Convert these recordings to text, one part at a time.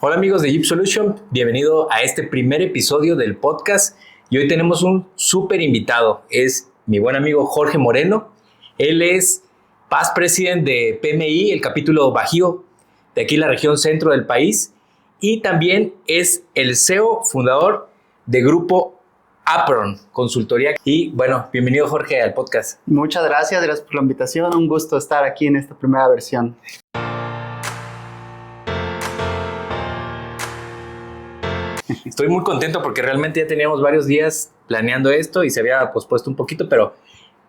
Hola amigos de Jeep Solution, bienvenido a este primer episodio del podcast y hoy tenemos un súper invitado, es mi buen amigo Jorge Moreno. Él es Past President de PMI, el capítulo Bajío, de aquí la región centro del país, y también es el CEO fundador de Grupo Apron Consultoría. Y bueno, bienvenido Jorge al podcast. Muchas gracias por la invitación, un gusto estar aquí en esta primera versión. Estoy muy contento porque realmente ya teníamos varios días planeando esto y se había pospuesto un poquito, pero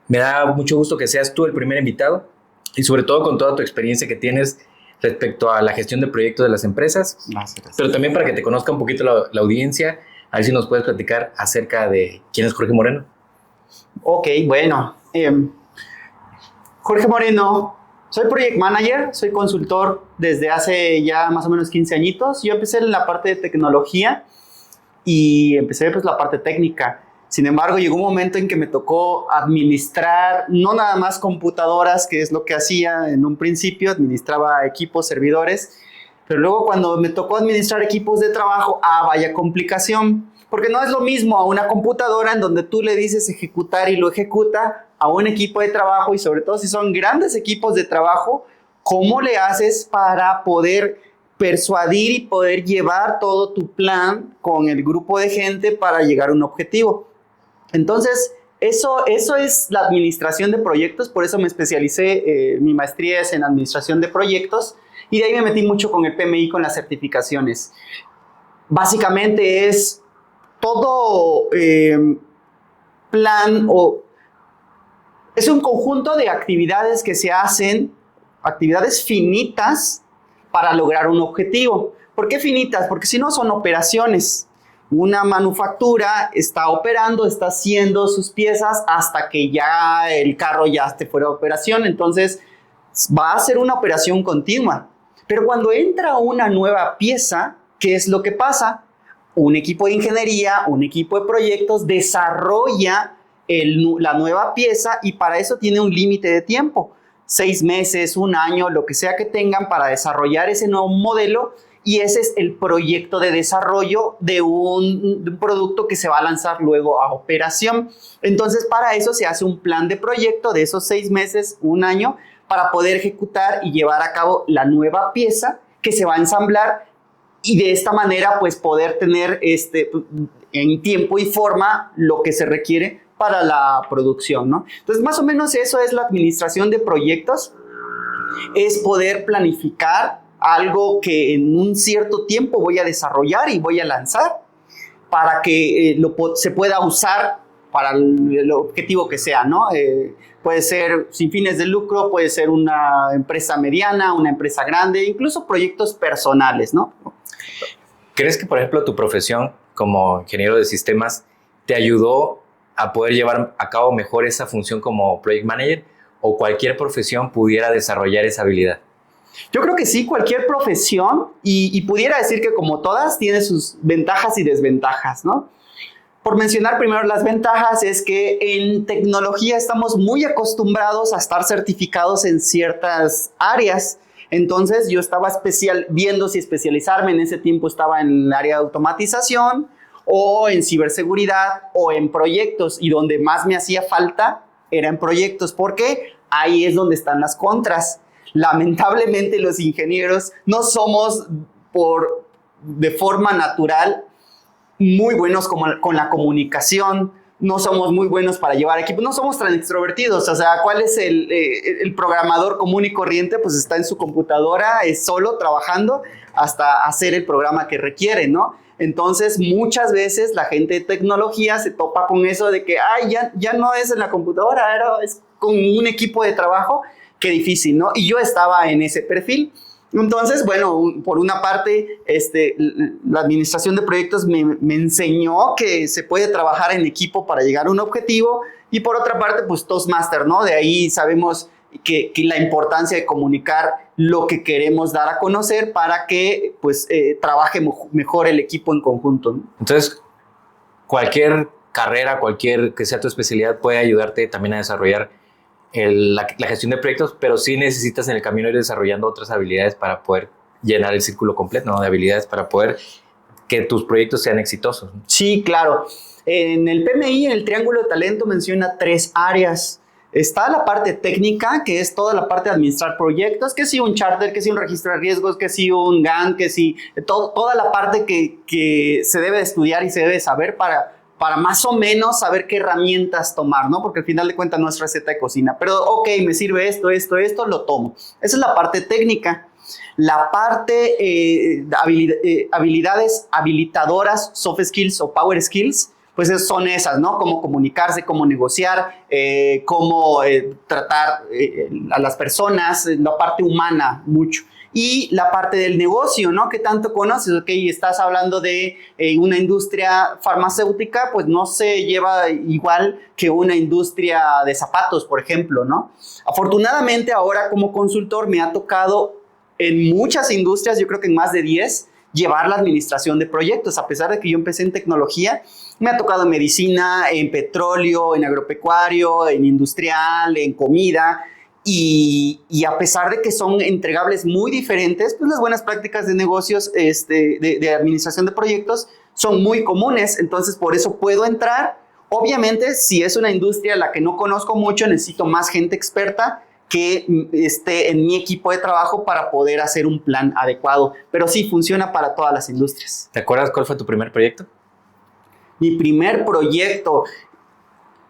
me da mucho gusto que seas tú el primer invitado y sobre todo con toda tu experiencia que tienes respecto a la gestión de proyectos de las empresas. Gracias. Pero también para que te conozca un poquito la audiencia, a ver si nos puedes platicar acerca de quién es Jorge Moreno. Ok, bueno. Jorge Moreno, soy Project Manager, soy consultor desde hace ya más o menos 15 añitos. Yo empecé en la parte de tecnología y empecé pues la parte técnica. Sin embargo, llegó un momento en que me tocó administrar no nada más computadoras, que es lo que hacía en un principio, administraba equipos, servidores, pero luego cuando me tocó administrar equipos de trabajo, vaya complicación, porque no es lo mismo a una computadora en donde tú le dices ejecutar y lo ejecuta, a un equipo de trabajo y sobre todo si son grandes equipos de trabajo, ¿cómo le haces para poder persuadir y poder llevar todo tu plan con el grupo de gente para llegar a un objetivo? Entonces, eso es la administración de proyectos, por eso me especialicé, mi maestría es en administración de proyectos y de ahí me metí mucho con el PMI, con las certificaciones. Básicamente es todo plan es un conjunto de actividades que se hacen, actividades finitas para lograr un objetivo. ¿Por qué finitas? Porque si no son operaciones. Una manufactura está operando, está haciendo sus piezas hasta que ya el carro ya esté fuera de operación. Entonces, va a ser una operación continua. Pero cuando entra una nueva pieza, ¿qué es lo que pasa? Un equipo de ingeniería, un equipo de proyectos desarrolla la nueva pieza y para eso tiene un límite de tiempo. 6 meses, 1 año, lo que sea que tengan para desarrollar ese nuevo modelo. Y ese es el proyecto de desarrollo de un producto que se va a lanzar luego a operación. Entonces, para eso se hace un plan de proyecto de esos 6 meses, 1 año, para poder ejecutar y llevar a cabo la nueva pieza que se va a ensamblar y de esta manera, pues, poder tener en tiempo y forma lo que se requiere para la producción, ¿no? Entonces, más o menos eso es la administración de proyectos, es poder planificar algo que en un cierto tiempo voy a desarrollar y voy a lanzar para que se pueda usar para el objetivo que sea, ¿no? Puede ser sin fines de lucro, puede ser una empresa mediana, una empresa grande, incluso proyectos personales, ¿no? ¿Crees que, por ejemplo, tu profesión como ingeniero de sistemas te ayudó a poder llevar a cabo mejor esa función como project manager o cualquier profesión pudiera desarrollar esa habilidad? Yo creo que sí, cualquier profesión, y pudiera decir que como todas, tiene sus ventajas y desventajas, ¿no? Por mencionar primero las ventajas, es que en tecnología estamos muy acostumbrados a estar certificados en ciertas áreas. Entonces yo estaba viendo si especializarme, en ese tiempo estaba en el área de automatización, o en ciberseguridad, o en proyectos, y donde más me hacía falta era en proyectos, porque ahí es donde están las contras. Lamentablemente los ingenieros no somos de forma natural muy buenos con la comunicación, no somos muy buenos para llevar equipos, no somos tan extrovertidos. O sea, ¿cuál es el programador común y corriente? Pues está en su computadora, es solo trabajando hasta hacer el programa que requiere, ¿no? Entonces, muchas veces la gente de tecnología se topa con eso de que ya no es en la computadora, es con un equipo de trabajo. Qué difícil, ¿no? Y yo estaba en ese perfil. Entonces, bueno, por una parte, la administración de proyectos me enseñó que se puede trabajar en equipo para llegar a un objetivo, y por otra parte, pues Toastmaster, ¿no? De ahí sabemos que la importancia de comunicar lo que queremos dar a conocer para que, pues, trabaje mejor el equipo en conjunto, ¿no? Entonces, cualquier carrera, cualquier que sea tu especialidad, puede ayudarte también a desarrollar la gestión de proyectos, pero sí necesitas en el camino ir desarrollando otras habilidades para poder llenar el círculo completo, ¿no? De habilidades para poder que tus proyectos sean exitosos. Sí, claro. En el PMI, en el Triángulo de Talento, menciona 3 áreas. Está la parte técnica, que es toda la parte de administrar proyectos, que si un charter, que si un registro de riesgos, que si un GAN, que si toda la parte que se debe de estudiar y se debe de saber para más o menos saber qué herramientas tomar, ¿no? Porque al final de cuentas no es receta de cocina. Pero, ok, me sirve esto, lo tomo. Esa es la parte técnica. La parte habilidades habilitadoras, soft skills o power skills, pues son esas, ¿no? Cómo comunicarse, cómo negociar, cómo tratar a las personas, la parte humana mucho. Y la parte del negocio, ¿no? ¿Qué tanto conoces? Ok, estás hablando de una industria farmacéutica, pues no se lleva igual que una industria de zapatos, por ejemplo, ¿no? Afortunadamente ahora como consultor me ha tocado en muchas industrias, yo creo que en más de 10, llevar la administración de proyectos. A pesar de que yo empecé en tecnología, me ha tocado en medicina, en petróleo, en agropecuario, en industrial, en comida. Y a pesar de que son entregables muy diferentes, pues las buenas prácticas de negocios, de administración de proyectos, son muy comunes. Entonces, por eso puedo entrar. Obviamente, si es una industria a la que no conozco mucho, necesito más gente experta que esté en mi equipo de trabajo para poder hacer un plan adecuado. Pero sí, funciona para todas las industrias. ¿Te acuerdas cuál fue tu primer proyecto? Mi primer proyecto.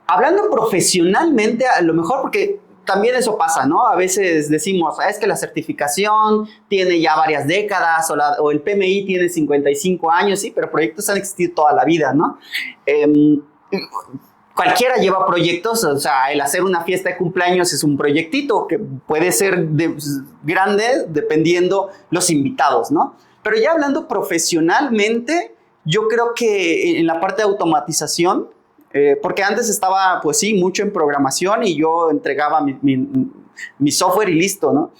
Hablando profesionalmente, a lo mejor porque también eso pasa, ¿no? A veces decimos, es que la certificación tiene ya varias décadas o el PMI tiene 55 años, sí, pero proyectos han existido toda la vida, ¿no? Cualquiera lleva proyectos, o sea, el hacer una fiesta de cumpleaños es un proyectito que puede ser grande dependiendo los invitados, ¿no? Pero ya hablando profesionalmente, yo creo que en la parte de automatización, porque antes estaba, pues sí, mucho en programación y yo entregaba mi software y listo, ¿no?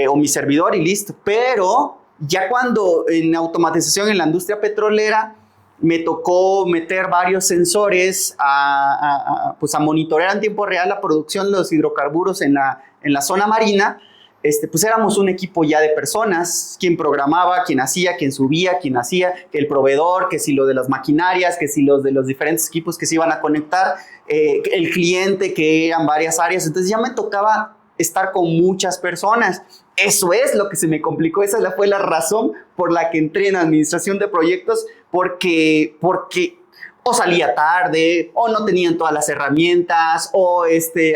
O mi servidor y listo. Pero ya cuando en automatización en la industria petrolera me tocó meter varios sensores pues a monitorear en tiempo real la producción de los hidrocarburos en la zona marina. Pues éramos un equipo ya de personas, quien programaba, quien hacía, quien subía, quien hacía, que el proveedor, que si lo de las maquinarias, que si los de los diferentes equipos que se iban a conectar, el cliente, que eran varias áreas. Entonces ya me tocaba estar con muchas personas. Eso es lo que se me complicó, esa fue la razón por la que entré en administración de proyectos, porque o salía tarde, o no tenían todas las herramientas, o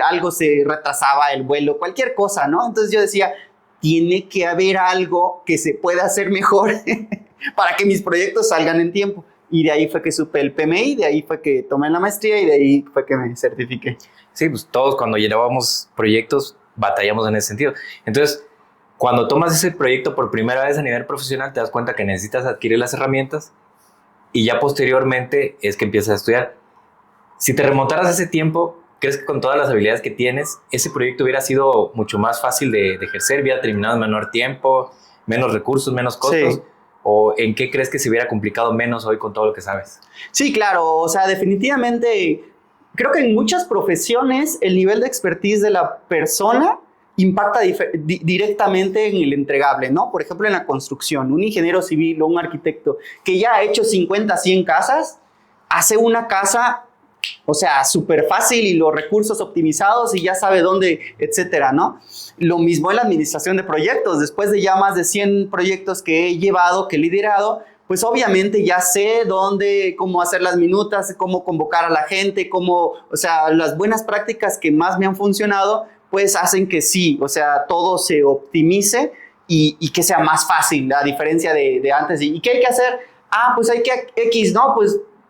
algo se retrasaba el vuelo, cualquier cosa, ¿no? Entonces yo decía, tiene que haber algo que se pueda hacer mejor para que mis proyectos salgan en tiempo. Y de ahí fue que supe el PMI, de ahí fue que tomé la maestría y de ahí fue que me certifiqué. Sí, pues todos cuando llevábamos proyectos batallamos en ese sentido. Entonces, cuando tomas ese proyecto por primera vez a nivel profesional, te das cuenta que necesitas adquirir las herramientas y ya posteriormente es que empiezas a estudiar. Si te remontaras a ese tiempo, ¿crees que con todas las habilidades que tienes, ese proyecto hubiera sido mucho más fácil de ejercer, hubiera terminado en menor tiempo, menos recursos, menos costos? Sí. ¿O en qué crees que se hubiera complicado menos hoy con todo lo que sabes? Sí, claro. O sea, definitivamente creo que en muchas profesiones el nivel de expertise de la persona impacta directamente en el entregable, ¿no? Por ejemplo, en la construcción, un ingeniero civil o un arquitecto que ya ha hecho 50, 100 casas, hace una casa, o sea, súper fácil y los recursos optimizados y ya sabe dónde, etcétera, ¿no? Lo mismo en la administración de proyectos. Después de ya más de 100 proyectos que he llevado, que he liderado, pues obviamente ya sé dónde, cómo hacer las minutas, cómo convocar a la gente, o sea, las buenas prácticas que más me han funcionado, pues hacen que sí, o sea, todo se optimice y que sea más fácil, a diferencia de antes. ¿Y qué hay que hacer? Pues hay que X, ¿no?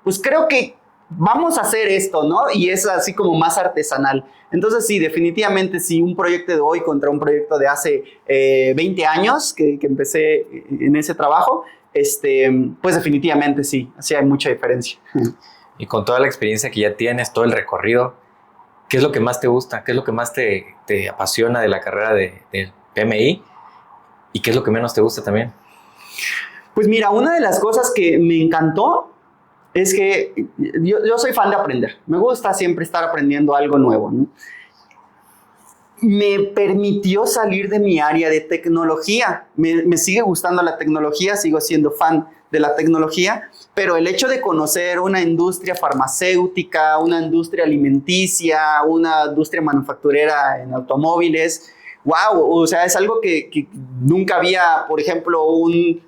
Pues creo que vamos a hacer esto, ¿no? Y es así como más artesanal. Entonces sí, definitivamente sí, un proyecto de hoy contra un proyecto de hace 20 años que empecé en ese trabajo, pues definitivamente sí hay mucha diferencia. Y con toda la experiencia que ya tienes, todo el recorrido, ¿qué es lo que más te gusta? ¿Qué es lo que más te apasiona de la carrera del PMI? ¿Y qué es lo que menos te gusta también? Pues mira, una de las cosas que me encantó es que yo soy fan de aprender. Me gusta siempre estar aprendiendo algo nuevo, ¿no? me permitió salir de mi área de tecnología. Me sigue gustando la tecnología, sigo siendo fan de la tecnología, pero el hecho de conocer una industria farmacéutica, una industria alimenticia, una industria manufacturera en automóviles, wow, o sea, es algo que nunca había, por ejemplo, un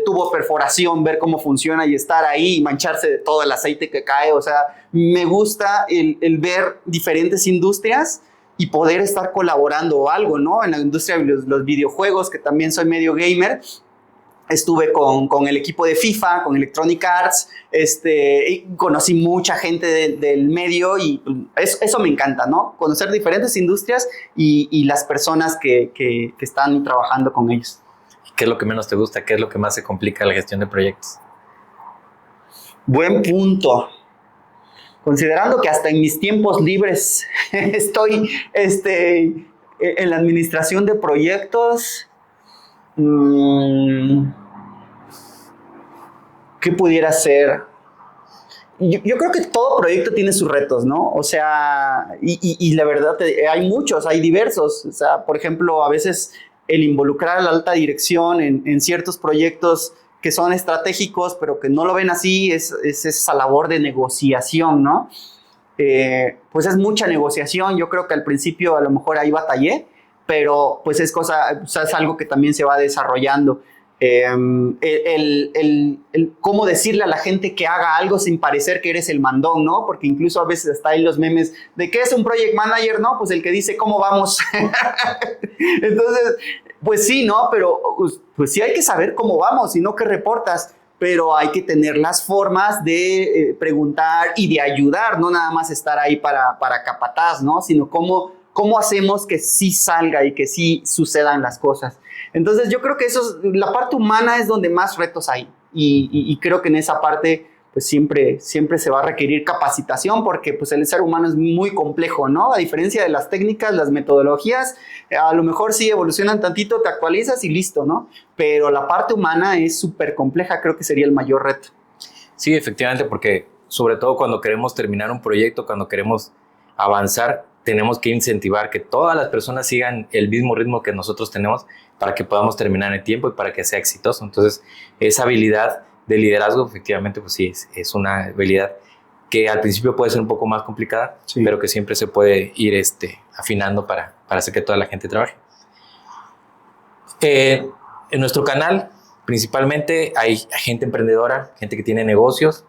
tubo de perforación, ver cómo funciona y estar ahí y mancharse de todo el aceite que cae. O sea, me gusta el ver diferentes industrias y poder estar colaborando o algo, ¿no? En la industria de los videojuegos, que también soy medio gamer, estuve con el equipo de FIFA, con Electronic Arts, y conocí mucha gente del medio y eso me encanta, ¿no? Conocer diferentes industrias y las personas que están trabajando con ellos. ¿Qué es lo que menos te gusta? ¿Qué es lo que más se complica la gestión de proyectos? Buen punto. Considerando que hasta en mis tiempos libres estoy en la administración de proyectos, ¿qué pudiera ser? Yo creo que todo proyecto tiene sus retos, ¿no? O sea, y la verdad hay muchos, hay diversos. O sea, por ejemplo, a veces el involucrar a la alta dirección en ciertos proyectos que son estratégicos, pero que no lo ven así, es esa labor de negociación, ¿no? Pues es mucha negociación. Yo creo que al principio a lo mejor ahí batallé, pero pues es algo que también se va desarrollando. Cómo decirle a la gente que haga algo sin parecer que eres el mandón, ¿no? Porque incluso a veces está ahí los memes de ¿qué es un project manager? ¿No? Pues el que dice cómo vamos. Entonces, pues sí, ¿no? Pero pues sí hay que saber cómo vamos y no qué reportas, pero hay que tener las formas de preguntar y de ayudar, no nada más estar ahí para capataz, ¿no? Sino cómo hacemos que sí salga y que sí sucedan las cosas. Entonces yo creo que la parte humana es donde más retos hay y creo que en esa parte pues siempre se va a requerir capacitación porque pues el ser humano es muy complejo, ¿no? A diferencia de las técnicas, las metodologías, a lo mejor sí evolucionan tantito, te actualizas y listo, ¿no? Pero la parte humana es súper compleja, creo que sería el mayor reto. Sí, efectivamente, porque sobre todo cuando queremos terminar un proyecto, cuando queremos avanzar, tenemos que incentivar que todas las personas sigan el mismo ritmo que nosotros tenemos para que podamos terminar en tiempo y para que sea exitoso. Entonces, esa habilidad de liderazgo, efectivamente, pues sí, es una habilidad que al principio puede ser un poco más complicada, sí, pero que siempre se puede ir afinando para hacer que toda la gente trabaje. En nuestro canal, principalmente, hay gente emprendedora, gente que tiene negocios.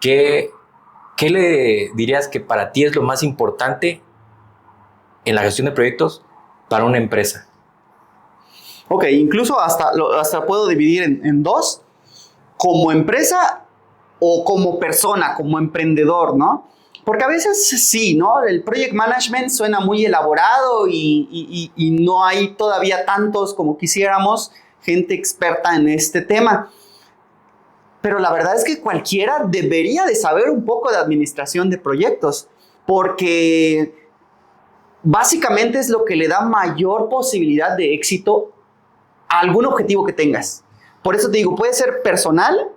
¿Qué le dirías que para ti es lo más importante en la gestión de proyectos para una empresa? Ok, incluso hasta puedo dividir en dos, como empresa o como persona, como emprendedor, ¿no? Porque a veces sí, ¿no? El project management suena muy elaborado y no hay todavía tantos como quisiéramos, gente experta en este tema. Pero la verdad es que cualquiera debería de saber un poco de administración de proyectos, porque básicamente es lo que le da mayor posibilidad de éxito a algún objetivo que tengas. Por eso te digo, puede ser personal,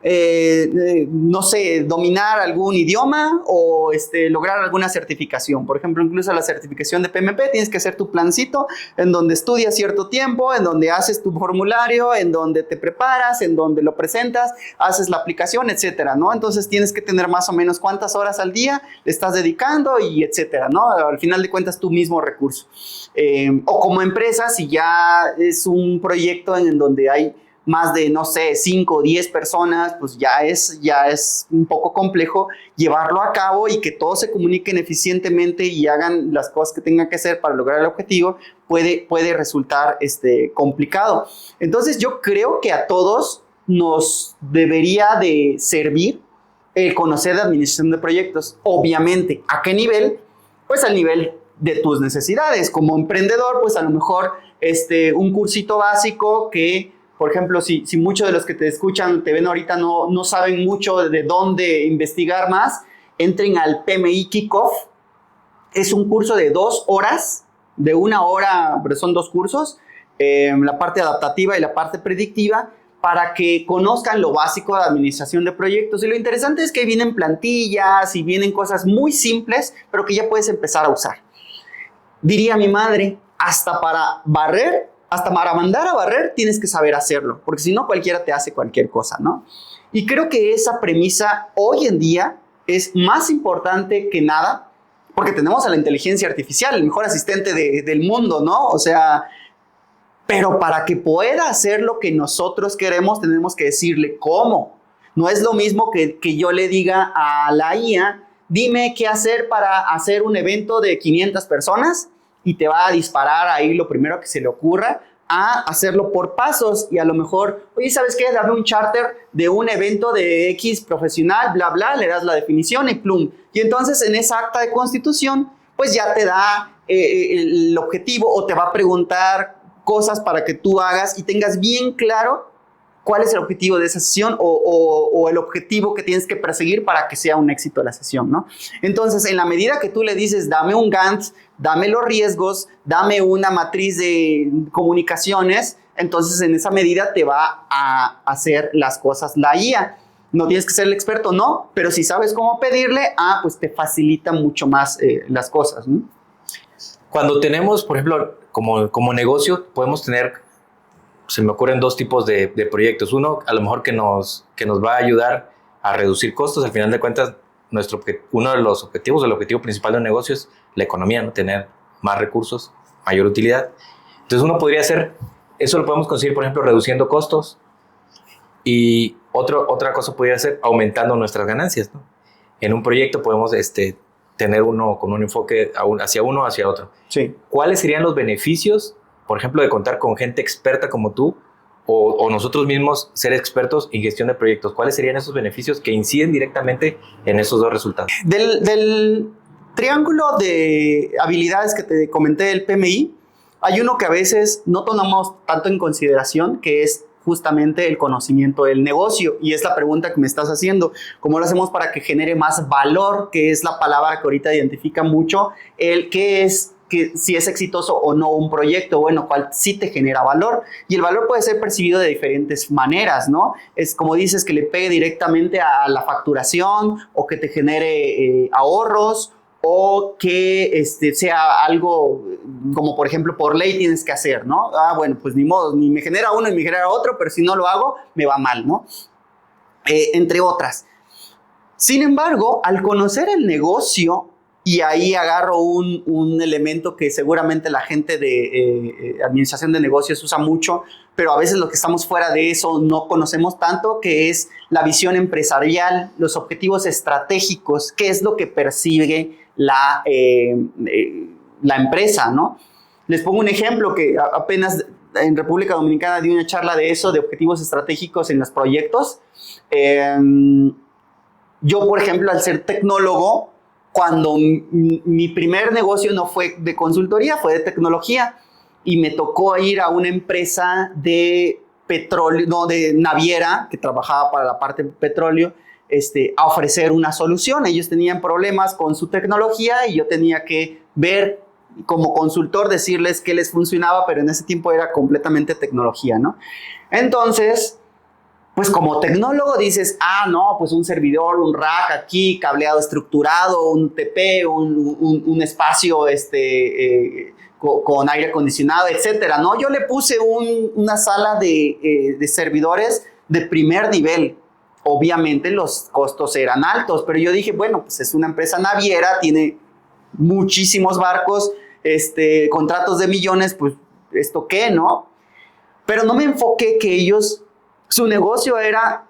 no sé, dominar algún idioma o lograr alguna certificación. Por ejemplo, incluso la certificación de PMP, tienes que hacer tu plancito en donde estudias cierto tiempo, en donde haces tu formulario, en donde te preparas, en donde lo presentas, haces la aplicación, etcétera, ¿no? Entonces tienes que tener más o menos cuántas horas al día le estás dedicando y etcétera, ¿no? Al final de cuentas, tu mismo recurso. O como empresa, si ya es un proyecto en donde hay más de, no sé, 5 o 10 personas, pues ya es un poco complejo llevarlo a cabo y que todos se comuniquen eficientemente y hagan las cosas que tengan que hacer para lograr el objetivo, puede resultar complicado. Entonces yo creo que a todos nos debería de servir el conocer de administración de proyectos. Obviamente, ¿a qué nivel? Pues al nivel de tus necesidades. Como emprendedor, pues a lo mejor un cursito básico que, por ejemplo, si muchos de los que te escuchan, te ven ahorita, no saben mucho de dónde investigar más, entren al PMI Kickoff. Es un curso de 2 horas, de 1 hora, pero son 2 cursos, la parte adaptativa y la parte predictiva, para que conozcan lo básico de administración de proyectos. Y lo interesante es que vienen plantillas y vienen cosas muy simples, pero que ya puedes empezar a usar. diría mi madre, hasta para barrer, hasta para mandar a barrer tienes que saber hacerlo, porque si no cualquiera te hace cualquier cosa, ¿no? Y creo que esa premisa hoy en día es más importante que nada, porque tenemos a la inteligencia artificial, el mejor asistente del mundo, ¿no? O sea, pero para que pueda hacer lo que nosotros queremos, tenemos que decirle cómo. No es lo mismo que yo le diga a la IA, dime qué hacer para hacer un evento de 500 personas y te va a disparar ahí lo primero que se le ocurra, a hacerlo por pasos y a lo mejor, oye, ¿sabes qué? Dame un charter de un evento de X profesional, bla, bla, le das la definición y plum. Y entonces en esa acta de constitución, pues ya te da el objetivo o te va a preguntar cosas para que tú hagas y tengas bien claro cuál es el objetivo de esa sesión o el objetivo que tienes que perseguir para que sea un éxito la sesión, ¿no? Entonces, en la medida que tú le dices, dame un Gantt, dame los riesgos, dame una matriz de comunicaciones, entonces en esa medida te va a hacer las cosas la IA. No tienes que ser el experto, no, pero si sabes cómo pedirle, pues te facilita mucho más las cosas, ¿no? Cuando tenemos, por ejemplo, como negocio, podemos tener, se me ocurren dos tipos de proyectos. Uno, a lo mejor que nos va a ayudar a reducir costos. Al final de cuentas, uno de los objetivos, el objetivo principal de un negocio es la economía, ¿no? Tener más recursos, mayor utilidad. Entonces uno podría hacer, eso lo podemos conseguir, por ejemplo, reduciendo costos. Y otra cosa podría ser aumentando nuestras ganancias, ¿no? En un proyecto podemos tener uno con un enfoque hacia uno o hacia otro. Sí. ¿Cuáles serían los beneficios, por ejemplo, de contar con gente experta como tú o nosotros mismos ser expertos en gestión de proyectos? ¿Cuáles serían esos beneficios que inciden directamente en esos dos resultados? Del triángulo de habilidades que te comenté del PMI, hay uno que a veces no tomamos tanto en consideración, que es justamente el conocimiento del negocio. Y es la pregunta que me estás haciendo. ¿Cómo lo hacemos para que genere más valor? Que es la palabra que ahorita identifica mucho el qué es, que si es exitoso o no un proyecto, bueno, cuál sí te genera valor. Y el valor puede ser percibido de diferentes maneras, ¿no? Es como dices, que le pegue directamente a la facturación o que te genere ahorros, o que sea algo como, por ejemplo, por ley tienes que hacer, ¿no? Bueno, pues ni modo, ni me genera uno ni me genera otro, pero si no lo hago, me va mal, ¿no? Entre otras. Sin embargo, al conocer el negocio, y ahí agarro un elemento que seguramente la gente de administración de negocios usa mucho, pero a veces los que estamos fuera de eso no conocemos tanto, que es la visión empresarial, los objetivos estratégicos, qué es lo que persigue la empresa, ¿no? Les pongo un ejemplo que apenas en República Dominicana di una charla de eso, de objetivos estratégicos en los proyectos. Yo, por ejemplo, al ser tecnólogo, cuando mi primer negocio no fue de consultoría, fue de tecnología, y me tocó ir a una empresa de petróleo, no, de naviera, que trabajaba para la parte de petróleo, a ofrecer una solución. Ellos tenían problemas con su tecnología y yo tenía que ver como consultor, decirles qué les funcionaba, pero en ese tiempo era completamente tecnología, ¿no? Entonces, pues como tecnólogo dices, no, pues un servidor, un rack aquí, cableado estructurado, un TP, un espacio con aire acondicionado, etcétera, ¿no? Yo le puse una sala de servidores de primer nivel. Obviamente los costos eran altos, pero yo dije, bueno, pues es una empresa naviera, tiene muchísimos barcos, contratos de millones, pues ¿esto qué, no? Pero no me enfoqué que ellos, su negocio era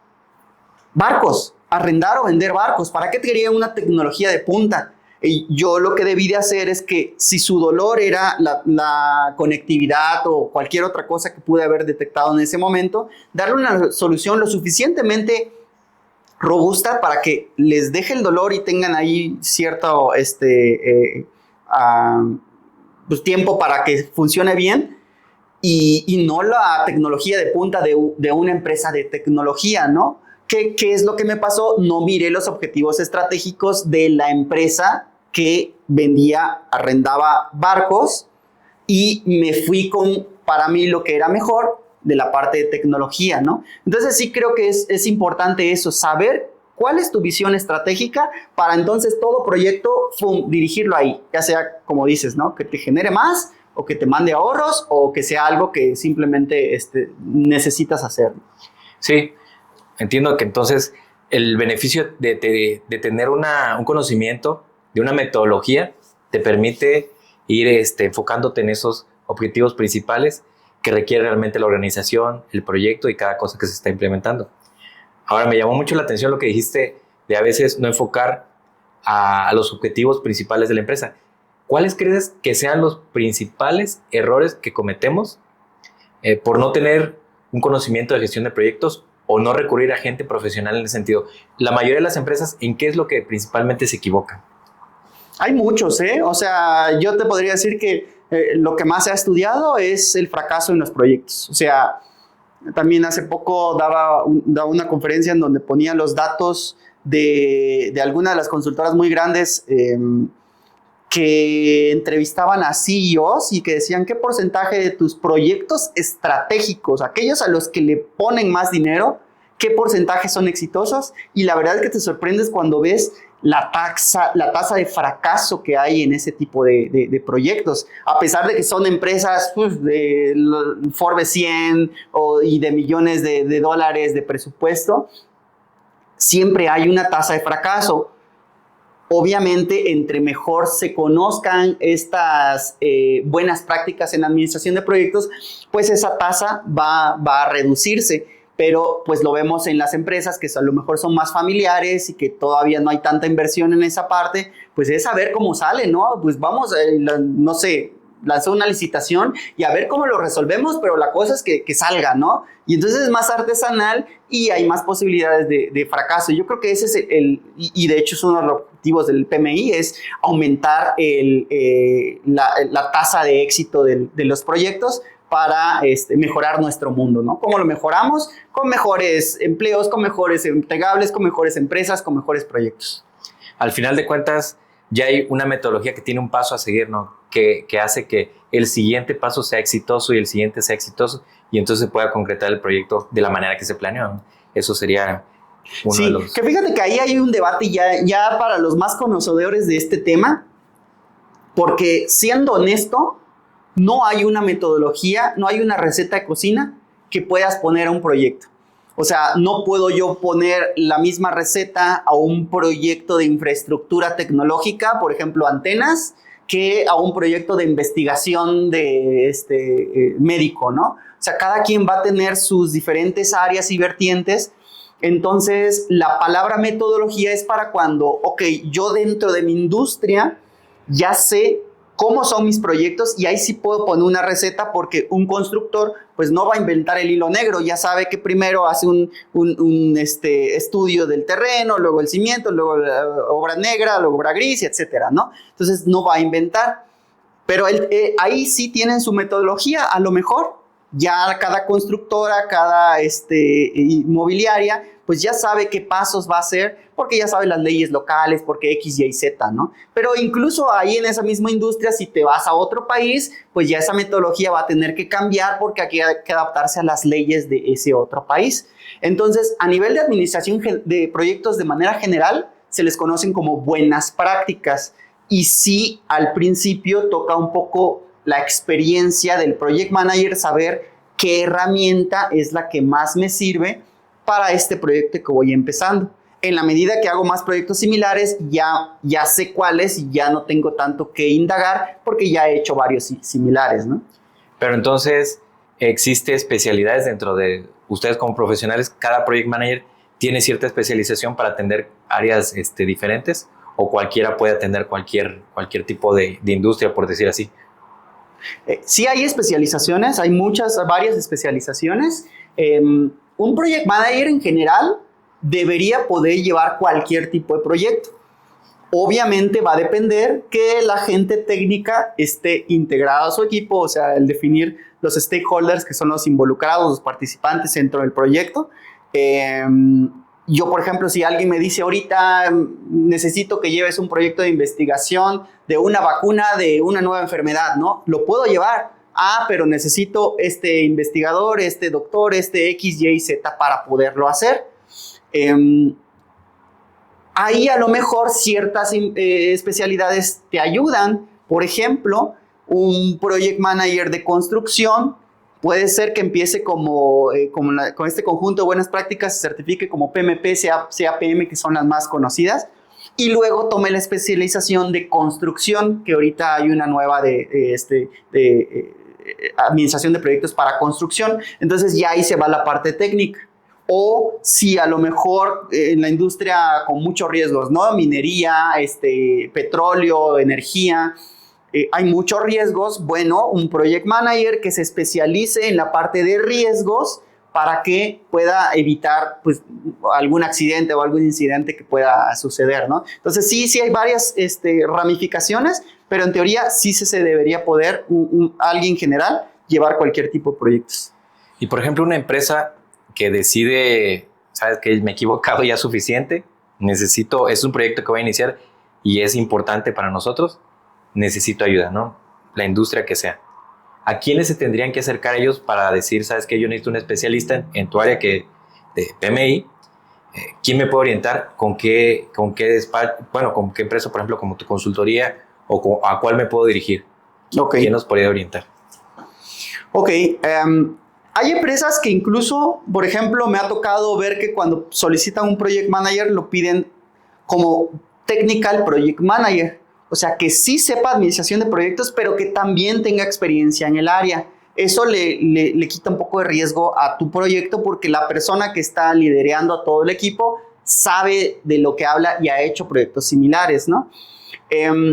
barcos, arrendar o vender barcos. ¿Para qué querían una tecnología de punta? Y yo lo que debí de hacer es que si su dolor era la conectividad o cualquier otra cosa que pude haber detectado en ese momento, darle una solución lo suficientemente robusta para que les deje el dolor y tengan ahí cierto pues tiempo para que funcione bien, y no la tecnología de punta de una empresa de tecnología, ¿no? ¿Qué es lo que me pasó? No miré los objetivos estratégicos de la empresa que arrendaba barcos, y me fui con, para mí, lo que era mejor de la parte de tecnología, ¿no? Entonces sí creo que es importante eso, saber cuál es tu visión estratégica para entonces todo proyecto, dirigirlo ahí, ya sea, como dices, ¿no? Que te genere más o que te mande ahorros o que sea algo que simplemente necesitas hacer. Sí, entiendo que entonces el beneficio de tener un conocimiento, de una metodología, te permite ir enfocándote en esos objetivos principales que requiere realmente la organización, el proyecto y cada cosa que se está implementando. Ahora, me llamó mucho la atención lo que dijiste de a veces no enfocar a los objetivos principales de la empresa. ¿Cuáles crees que sean los principales errores que cometemos por no tener un conocimiento de gestión de proyectos o no recurrir a gente profesional en ese sentido? La mayoría de las empresas, ¿en qué es lo que principalmente se equivocan? Hay muchos, O sea, yo te podría decir que lo que más se ha estudiado es el fracaso en los proyectos. O sea, también hace poco daba una conferencia en donde ponía los datos de alguna de las consultoras muy grandes que entrevistaban a CEOs y que decían qué porcentaje de tus proyectos estratégicos, aquellos a los que le ponen más dinero, qué porcentaje son exitosos. Y la verdad es que te sorprendes cuando ves la tasa de fracaso que hay en ese tipo de proyectos, a pesar de que son empresas de Forbes 100 y de millones de dólares de presupuesto, siempre hay una tasa de fracaso. Obviamente, entre mejor se conozcan estas buenas prácticas en administración de proyectos, pues esa tasa va a reducirse. Pero pues lo vemos en las empresas que a lo mejor son más familiares y que todavía no hay tanta inversión en esa parte, pues es a ver cómo sale, ¿no? Pues vamos, no sé, lanzó una licitación y a ver cómo lo resolvemos, pero la cosa es que salga, ¿no? Y entonces es más artesanal y hay más posibilidades de fracaso. Yo creo que ese es y de hecho es uno de los objetivos del PMI, es aumentar la tasa de éxito de los proyectos para mejorar nuestro mundo, ¿no? ¿Cómo lo mejoramos? Con mejores empleos, con mejores entregables, con mejores empresas, con mejores proyectos. Al final de cuentas, ya hay una metodología que tiene un paso a seguir, ¿no? Que hace que el siguiente paso sea exitoso y el siguiente sea exitoso y entonces se pueda concretar el proyecto de la manera que se planeó, ¿no? Eso sería uno de los... Que fíjate que ahí hay un debate ya para los más conocedores de este tema, porque siendo honesto, no hay una metodología, no hay una receta de cocina que puedas poner a un proyecto. O sea, no puedo yo poner la misma receta a un proyecto de infraestructura tecnológica, por ejemplo, antenas, que a un proyecto de investigación de médico, ¿no? O sea, cada quien va a tener sus diferentes áreas y vertientes. Entonces, la palabra metodología es para cuando, ok, yo dentro de mi industria ya sé cómo son mis proyectos y ahí sí puedo poner una receta porque un constructor pues no va a inventar el hilo negro, ya sabe que primero hace un estudio del terreno, luego el cimiento, luego la obra negra, luego obra gris, etcétera, ¿no? Entonces no va a inventar, pero ahí sí tienen su metodología, a lo mejor ya cada constructora, cada inmobiliaria, pues ya sabe qué pasos va a hacer, porque ya sabe las leyes locales, porque X, Y, Z, ¿no? Pero incluso ahí en esa misma industria, si te vas a otro país, pues ya esa metodología va a tener que cambiar porque aquí hay que adaptarse a las leyes de ese otro país. Entonces, a nivel de administración de proyectos de manera general, se les conocen como buenas prácticas. Y sí, al principio toca un poco la experiencia del project manager, saber qué herramienta es la que más me sirve para este proyecto que voy empezando. En la medida que hago más proyectos similares, ya sé cuáles y ya no tengo tanto que indagar porque ya he hecho varios similares, ¿no? Pero entonces, ¿existe especialidades dentro de ustedes como profesionales? ¿Cada project manager tiene cierta especialización para atender áreas diferentes? ¿O cualquiera puede atender cualquier tipo de industria, por decir así? Sí hay especializaciones, hay varias especializaciones. Un project manager en general debería poder llevar cualquier tipo de proyecto. Obviamente va a depender que la gente técnica esté integrada a su equipo, o sea, el definir los stakeholders, que son los involucrados, los participantes dentro del proyecto. Yo, por ejemplo, si alguien me dice ahorita necesito que lleves un proyecto de investigación de una vacuna de una nueva enfermedad, ¿no? Lo puedo llevar. Pero necesito este investigador, este doctor, este X, Y, Z para poderlo hacer. Ahí a lo mejor ciertas especialidades te ayudan. Por ejemplo, un project manager de construcción puede ser que empiece con este conjunto de buenas prácticas, se certifique como PMP, CAPM, que son las más conocidas, y luego tome la especialización de construcción, que ahorita hay una nueva de administración de proyectos para construcción. Entonces ya ahí se va la parte técnica. O si a lo mejor en la industria con muchos riesgos, ¿no? Minería, petróleo, energía, hay muchos riesgos. Bueno, un project manager que se especialice en la parte de riesgos para que pueda evitar pues, algún accidente o algún incidente que pueda suceder, ¿no? Entonces sí hay varias ramificaciones, pero en teoría sí se debería poder alguien general llevar cualquier tipo de proyectos. Y por ejemplo, una empresa que decide, sabes que me he equivocado ya suficiente, es un proyecto que voy a iniciar y es importante para nosotros, necesito ayuda, ¿no? La industria que sea. ¿A quiénes se tendrían que acercar ellos para decir, sabes que yo necesito un especialista en tu área de PMI? ¿Quién me puede orientar? ¿Con qué empresa, por ejemplo, como tu consultoría o a cuál me puedo dirigir? Okay. ¿Quién nos podría orientar? Ok, hay empresas que incluso, por ejemplo, me ha tocado ver que cuando solicitan un project manager lo piden como technical project manager. O sea, que sí sepa administración de proyectos, pero que también tenga experiencia en el área. Eso le quita un poco de riesgo a tu proyecto porque la persona que está liderando a todo el equipo sabe de lo que habla y ha hecho proyectos similares, ¿no?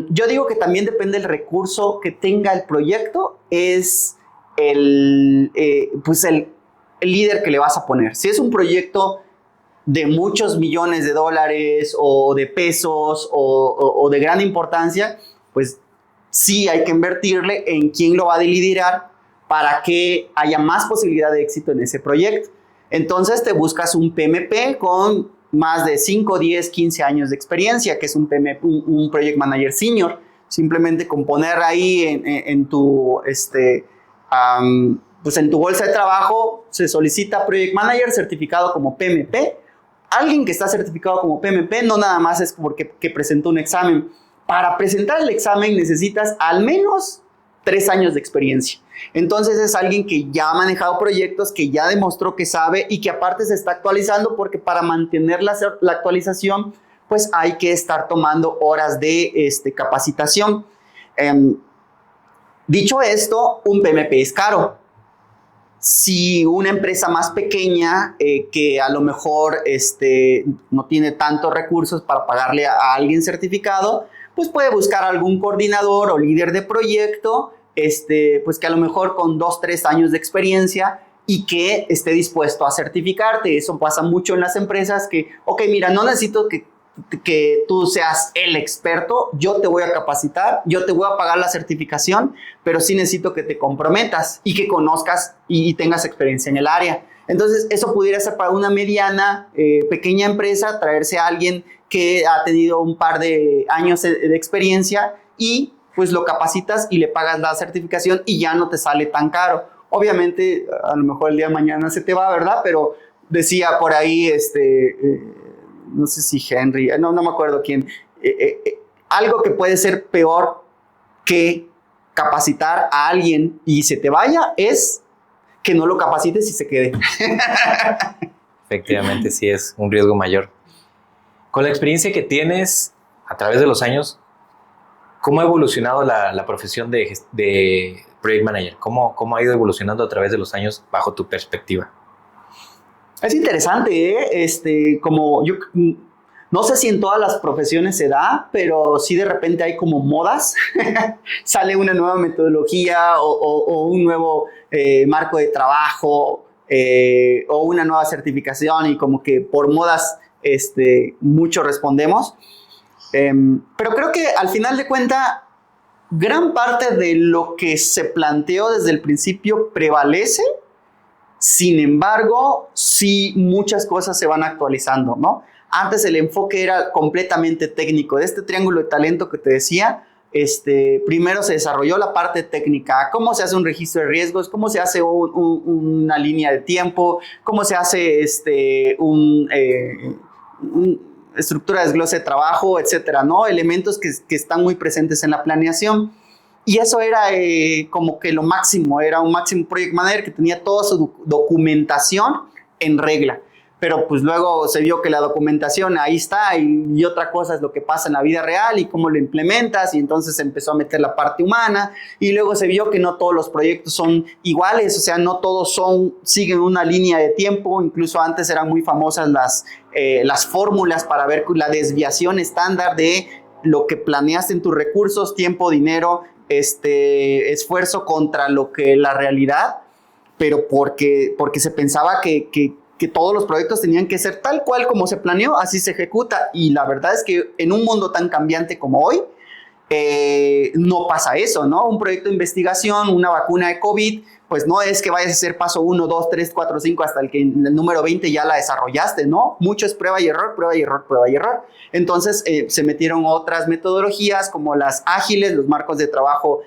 Yo digo que también depende del recurso que tenga el proyecto, es el líder que le vas a poner. Si es un proyecto de muchos millones de dólares o de pesos o de gran importancia, pues sí hay que invertirle en quién lo va a liderar para que haya más posibilidad de éxito en ese proyecto. Entonces te buscas un PMP con más de 5, 10, 15 años de experiencia, que es un Project Manager Senior. Simplemente con poner ahí en tu bolsa de trabajo se solicita Project Manager certificado como PMP. Alguien que está certificado como PMP no nada más es porque presentó un examen. Para presentar el examen necesitas al menos 3 años de experiencia. Entonces es alguien que ya ha manejado proyectos, que ya demostró que sabe y que aparte se está actualizando, porque para mantener la actualización pues hay que estar tomando horas de capacitación. Dicho esto, un PMP es caro. Si una empresa más pequeña que a lo mejor no tiene tantos recursos para pagarle a alguien certificado, pues puede buscar algún coordinador o líder de proyecto, pues que a lo mejor con 2, 3 años de experiencia y que esté dispuesto a certificarte. Eso pasa mucho en las empresas que, ok, mira, no necesito que tú seas el experto, yo te voy a capacitar, yo te voy a pagar la certificación, pero sí necesito que te comprometas y que conozcas y tengas experiencia en el área. Entonces, eso pudiera ser para una mediana, pequeña empresa, traerse a alguien que ha tenido un par de años de experiencia y pues lo capacitas y le pagas la certificación y ya no te sale tan caro. Obviamente, a lo mejor el día de mañana se te va, ¿verdad? Pero decía por ahí, no sé si Henry, no me acuerdo quién, algo que puede ser peor que capacitar a alguien y se te vaya es que no lo capacites y se quede. Efectivamente, sí es un riesgo mayor. Con la experiencia que tienes a través de los años, ¿cómo ha evolucionado la profesión de Project Manager? ¿Cómo ha ido evolucionando a través de los años bajo tu perspectiva? Es interesante, como yo no sé si en todas las profesiones se da, pero sí de repente hay como modas, sale una nueva metodología o un nuevo marco de trabajo o una nueva certificación y como que por modas mucho respondemos. Pero creo que al final de cuentas gran parte de lo que se planteó desde el principio prevalece. Sin embargo, sí muchas cosas se van actualizando, ¿no? Antes el enfoque era completamente técnico. De este triángulo de talento que te decía, primero se desarrolló la parte técnica, cómo se hace un registro de riesgos, cómo se hace una línea de tiempo, cómo se hace estructura de desglose de trabajo, etcétera, ¿no? Elementos que están muy presentes en la planeación. Y eso era como que lo máximo, era un máximo project manager que tenía toda su documentación en regla. Pero pues luego se vio que la documentación ahí está y otra cosa es lo que pasa en la vida real y cómo lo implementas, y entonces se empezó a meter la parte humana, y luego se vio que no todos los proyectos son iguales, o sea, no todos siguen una línea de tiempo. Incluso antes eran muy famosas las fórmulas para ver la desviación estándar de lo que planeaste en tus recursos, tiempo, dinero, esfuerzo contra lo que la realidad, pero porque se pensaba que todos los proyectos tenían que ser tal cual como se planeó, así se ejecuta. Y la verdad es que en un mundo tan cambiante como hoy, no pasa eso, ¿no? Un proyecto de investigación, una vacuna de COVID, pues no es que vayas a hacer paso 1, 2, 3, 4, 5 hasta el número 20 ya la desarrollaste, ¿no? Mucho es prueba y error, prueba y error, prueba y error. Entonces se metieron otras metodologías como las ágiles, los marcos de trabajo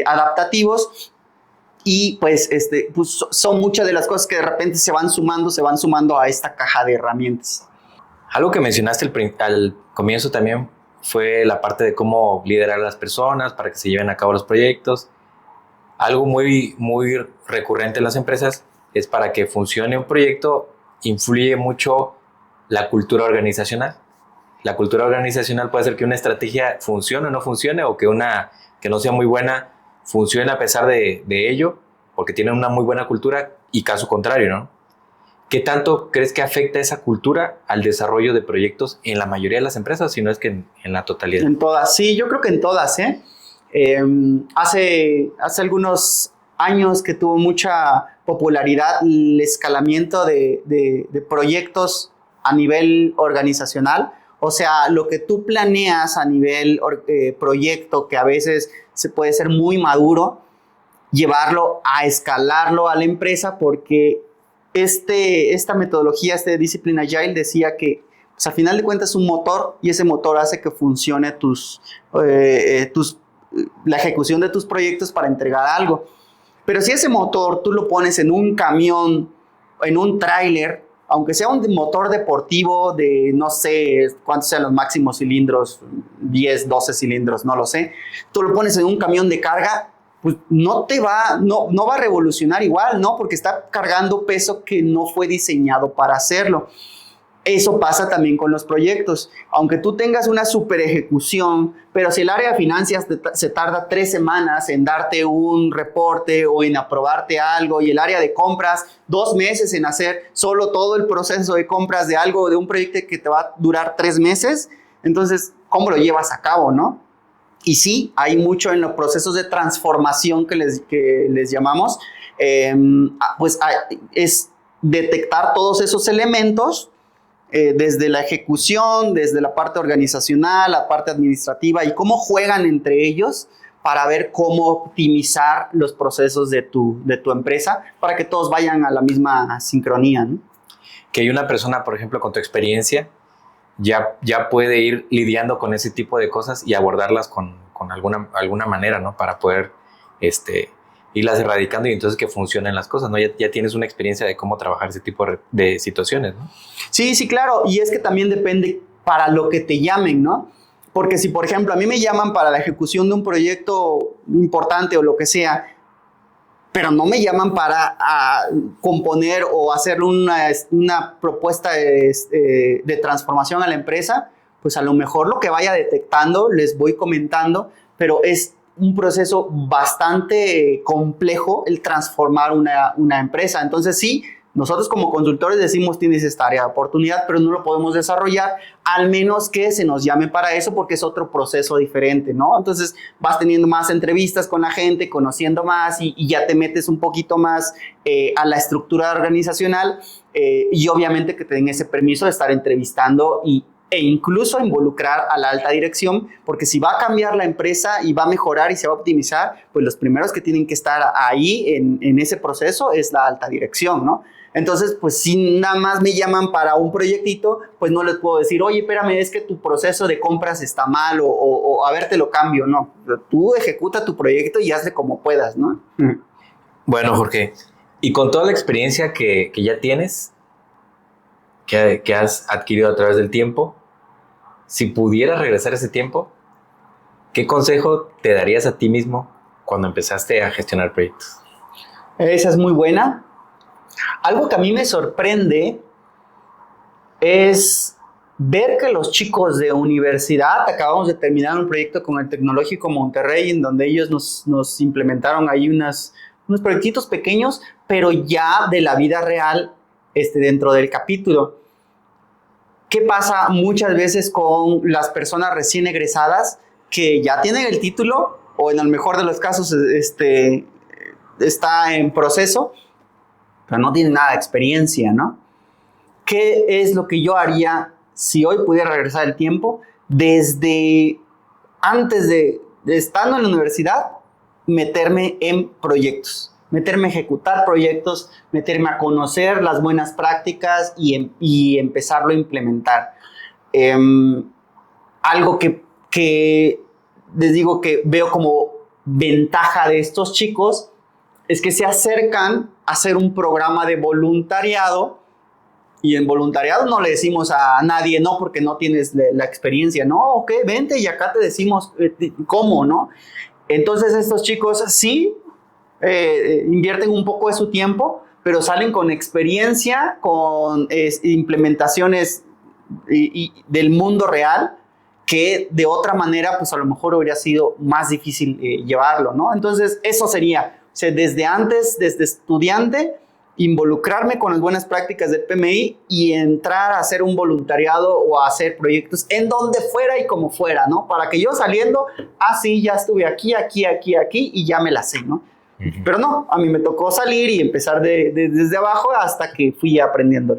adaptativos. Y pues, son muchas de las cosas que de repente se van sumando a esta caja de herramientas. Algo que mencionaste al comienzo también fue la parte de cómo liderar a las personas para que se lleven a cabo los proyectos. Algo muy, muy recurrente en las empresas es para que funcione un proyecto, influye mucho la cultura organizacional. La cultura organizacional puede hacer que una estrategia funcione o no funcione, o que una que no sea muy buena funciona a pesar de ello, porque tienen una muy buena cultura, y caso contrario, ¿no? ¿Qué tanto crees que afecta esa cultura al desarrollo de proyectos en la mayoría de las empresas, si no es que en la totalidad? En todas, sí, yo creo que en todas, ¿eh? Hace algunos años que tuvo mucha popularidad el escalamiento de proyectos a nivel organizacional. O sea, lo que tú planeas a nivel proyecto, que a veces se puede ser muy maduro, llevarlo a escalarlo a la empresa, porque esta metodología, Discipline Agile, decía que pues, al final de cuentas es un motor, y ese motor hace que funcione la ejecución de tus proyectos para entregar algo. Pero si ese motor tú lo pones en un camión, en un tráiler, aunque sea un motor deportivo de no sé cuántos sean los máximos cilindros, 10, 12 cilindros, no lo sé, tú lo pones en un camión de carga, pues no va a revolucionar igual, ¿no? Porque está cargando peso que no fue diseñado para hacerlo. Eso pasa también con los proyectos. Aunque tú tengas una super ejecución, pero si el área de finanzas se tarda 3 semanas en darte un reporte o en aprobarte algo, y el área de compras 2 meses en hacer solo todo el proceso de compras de algo, de un proyecto que te va a durar 3 meses, entonces, ¿cómo lo llevas a cabo, no? Y sí, hay mucho en los procesos de transformación que les llamamos, pues es detectar todos esos elementos, desde la ejecución, desde la parte organizacional, la parte administrativa, y cómo juegan entre ellos para ver cómo optimizar los procesos de tu empresa para que todos vayan a la misma sincronía, ¿no? Que hay una persona, por ejemplo, con tu experiencia, ya puede ir lidiando con ese tipo de cosas y abordarlas con alguna manera, ¿no? Para poder irlas erradicando, y entonces que funcionen las cosas, ¿no? Ya tienes una experiencia de cómo trabajar ese tipo de situaciones, ¿no? Sí, claro. Y es que también depende para lo que te llamen, ¿no? Porque si, por ejemplo, a mí me llaman para la ejecución de un proyecto importante o lo que sea, pero no me llaman para componer o hacer una propuesta de transformación a la empresa, pues a lo mejor lo que vaya detectando les voy comentando, pero es un proceso bastante complejo el transformar una empresa. Entonces sí, nosotros como consultores decimos tienes esta área de oportunidad, pero no lo podemos desarrollar al menos que se nos llame para eso, porque es otro proceso diferente, ¿no? Entonces vas teniendo más entrevistas con la gente, conociendo más, y ya te metes un poquito más a la estructura organizacional, y obviamente que te den ese permiso de estar entrevistando e incluso involucrar a la alta dirección, porque si va a cambiar la empresa y va a mejorar y se va a optimizar, pues los primeros que tienen que estar ahí en ese proceso es la alta dirección, ¿no? Entonces, pues si nada más me llaman para un proyectito, pues no les puedo decir, oye, espérame, es que tu proceso de compras está mal, o a ver, te lo cambio, no. Tú ejecuta tu proyecto y hazle como puedas, ¿no? Bueno, Jorge, y con toda la experiencia que ya tienes, que has adquirido a través del tiempo, si pudieras regresar ese tiempo, ¿qué consejo te darías a ti mismo cuando empezaste a gestionar proyectos? Esa es muy buena. Algo que a mí me sorprende es ver que los chicos de universidad, acabamos de terminar un proyecto con el Tecnológico Monterrey, en donde ellos nos implementaron ahí unos proyectitos pequeños, pero ya de la vida real dentro del capítulo. ¿Qué pasa muchas veces con las personas recién egresadas que ya tienen el título o en el mejor de los casos está en proceso, pero no tienen nada de experiencia, ¿no? ¿Qué es lo que yo haría si hoy pudiera regresar el tiempo? Desde antes de estando en la universidad, meterme en proyectos, meterme a ejecutar proyectos, meterme a conocer las buenas prácticas y empezarlo a implementar. Algo que les digo que veo como ventaja de estos chicos es que se acercan a hacer un programa de voluntariado. Y en voluntariado no le decimos a nadie, no, porque no tienes la experiencia. No, ok, vente y acá te decimos cómo, ¿no? Entonces estos chicos sí invierten un poco de su tiempo, pero salen con experiencia, con implementaciones del mundo real, que de otra manera, pues a lo mejor hubiera sido más difícil llevarlo, ¿no? Entonces eso sería, o sea, desde antes, desde estudiante, involucrarme con las buenas prácticas del PMI y entrar a hacer un voluntariado o a hacer proyectos en donde fuera y como fuera, ¿no? Para que yo saliendo, sí, ya estuve aquí y ya me la sé, ¿no? Uh-huh. Pero no, a mí me tocó salir y empezar desde abajo hasta que fui aprendiendo.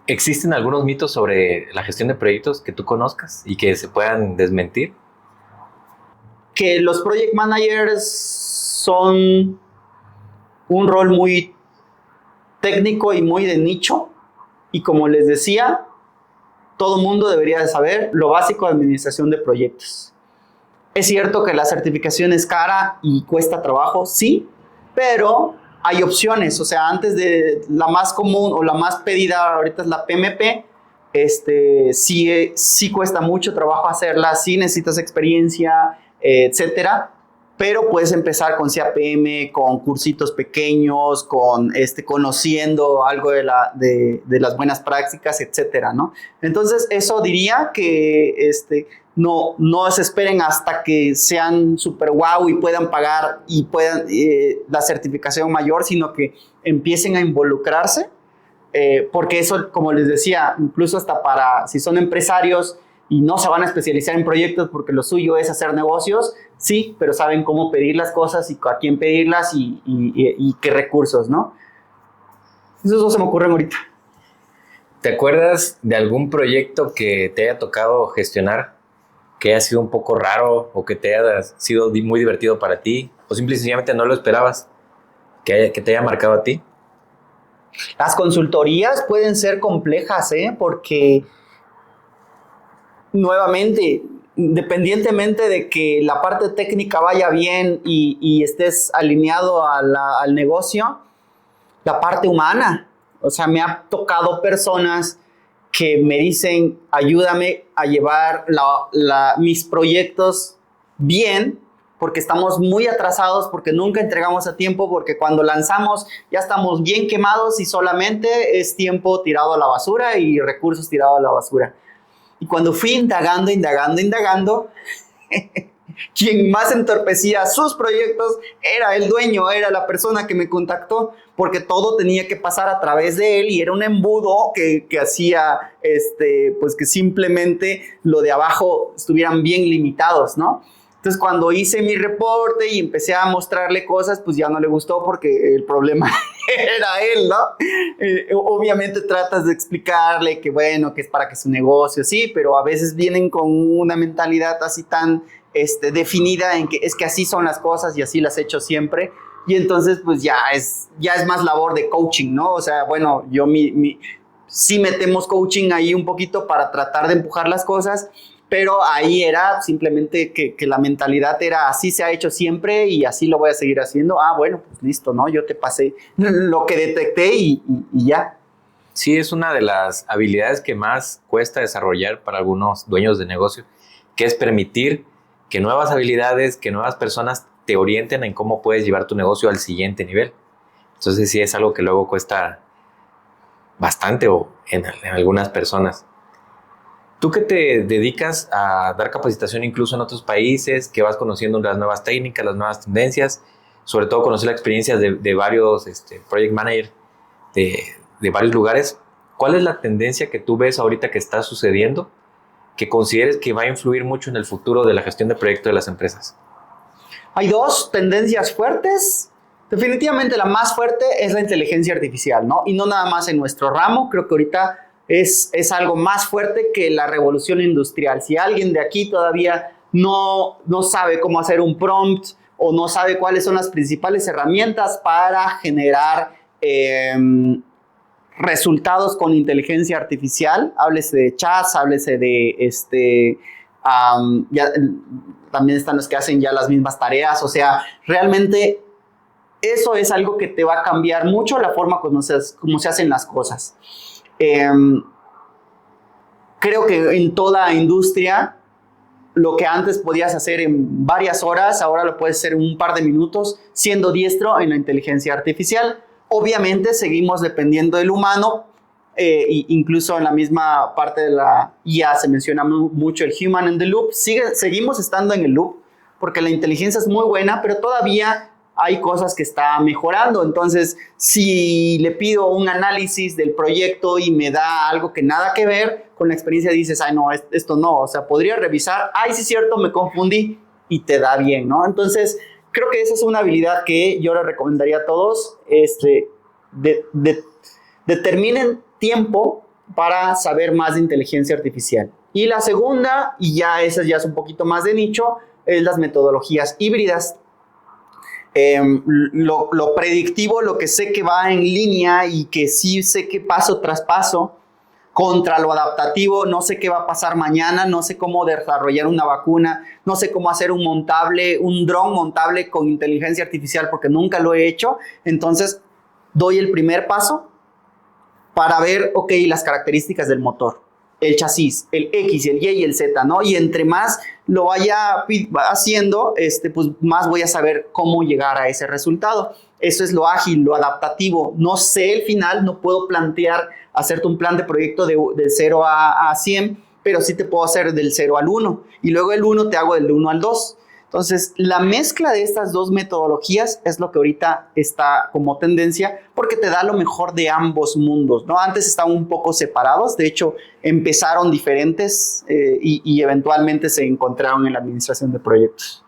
¿Existen algunos mitos sobre la gestión de proyectos que tú conozcas y que se puedan desmentir? Que los project managers son un rol muy técnico y muy de nicho, y como les decía, todo mundo debería de saber lo básico de administración de proyectos. Es cierto que la certificación es cara y cuesta trabajo, sí, pero hay opciones. O sea, antes de la más común o la más pedida ahorita es la PMP, sí cuesta mucho trabajo hacerla, sí necesitas experiencia, etcétera. Pero puedes empezar con CAPM, con cursitos pequeños, conociendo algo de las buenas prácticas, etcétera, ¿no? Entonces, eso diría que no se esperen hasta que sean súper guau y puedan pagar y puedan la certificación mayor, sino que empiecen a involucrarse, porque eso, como les decía, incluso hasta para si son empresarios y no se van a especializar en proyectos porque lo suyo es hacer negocios, sí, pero saben cómo pedir las cosas y a quién pedirlas y qué recursos, ¿no? Esos dos se me ocurren ahorita. ¿Te acuerdas de algún proyecto que te haya tocado gestionar, que haya sido un poco raro o que te haya sido muy divertido para ti? ¿O simple y sencillamente no lo esperabas, que te haya marcado a ti? Las consultorías pueden ser complejas, porque nuevamente, independientemente de que la parte técnica vaya bien y estés alineado al negocio, la parte humana. O sea, me ha tocado personas que me dicen, ayúdame a llevar mis proyectos bien, porque estamos muy atrasados, porque nunca entregamos a tiempo, porque cuando lanzamos ya estamos bien quemados y solamente es tiempo tirado a la basura y recursos tirados a la basura. Y cuando fui indagando, quien más entorpecía sus proyectos era el dueño, era la persona que me contactó, porque todo tenía que pasar a través de él y era un embudo que hacía, pues que simplemente lo de abajo estuvieran bien limitados, ¿no? Entonces, cuando hice mi reporte y empecé a mostrarle cosas, pues ya no le gustó porque el problema era él, ¿no? Obviamente tratas de explicarle que, bueno, que es para que su negocio, sí, pero a veces vienen con una mentalidad así tan definida en que es que así son las cosas y así las he hecho siempre. Y entonces, pues ya es más labor de coaching, ¿no? O sea, bueno, yo sí metemos coaching ahí un poquito para tratar de empujar las cosas, pero ahí era simplemente que la mentalidad era así se ha hecho siempre y así lo voy a seguir haciendo. Bueno, pues listo, ¿no? Yo te pasé lo que detecté y ya. Sí, es una de las habilidades que más cuesta desarrollar para algunos dueños de negocio, que es permitir que nuevas habilidades, que nuevas personas te orienten en cómo puedes llevar tu negocio al siguiente nivel. Entonces sí es algo que luego cuesta bastante o en algunas personas. Tú que te dedicas a dar capacitación incluso en otros países, que vas conociendo las nuevas técnicas, las nuevas tendencias, sobre todo conocer la experiencia de varios project managers de varios lugares, ¿cuál es la tendencia que tú ves ahorita que está sucediendo que consideres que va a influir mucho en el futuro de la gestión de proyectos de las empresas? Hay dos tendencias fuertes. Definitivamente la más fuerte es la inteligencia artificial, ¿no? Y no nada más en nuestro ramo, creo que ahorita es algo más fuerte que la revolución industrial. Si alguien de aquí todavía no sabe cómo hacer un prompt o no sabe cuáles son las principales herramientas para generar resultados con inteligencia artificial, háblese de chats, háblese de también están los que hacen ya las mismas tareas, o sea, realmente eso es algo que te va a cambiar mucho la forma como se hacen las cosas. Creo que en toda industria lo que antes podías hacer en varias horas, ahora lo puedes hacer en un par de minutos, siendo diestro en la inteligencia artificial. Obviamente seguimos dependiendo del humano, incluso en la misma parte de la IA se menciona mucho el human in the loop. Seguimos estando en el loop porque la inteligencia es muy buena, pero todavía hay cosas que está mejorando. Entonces, si le pido un análisis del proyecto y me da algo que nada que ver, con la experiencia dices, ay, no, esto no. O sea, podría revisar, ay, sí es cierto, me confundí, y te da bien, ¿no? Entonces, creo que esa es una habilidad que yo le recomendaría a todos. Determinen tiempo para saber más de inteligencia artificial. Y la segunda, y ya esa ya es un poquito más de nicho, es las metodologías híbridas. Lo predictivo, lo que sé que va en línea y que sí sé que paso tras paso, contra lo adaptativo, no sé qué va a pasar mañana, no sé cómo desarrollar una vacuna, no sé cómo hacer un dron montable con inteligencia artificial porque nunca lo he hecho. Entonces doy el primer paso para ver, ok, las características del motor, el chasis, el X, el Y y el Z, ¿no? Y entre más lo vaya haciendo, pues más voy a saber cómo llegar a ese resultado. Eso es lo ágil, lo adaptativo. No sé el final, no puedo hacerte un plan de proyecto del 0 a 100, pero sí te puedo hacer del 0 al 1. Y luego el 1 te hago del 1 al 2. Entonces, la mezcla de estas dos metodologías es lo que ahorita está como tendencia, porque te da lo mejor de ambos mundos, ¿no? Antes estaban un poco separados, de hecho, empezaron diferentes y eventualmente se encontraron en la administración de proyectos.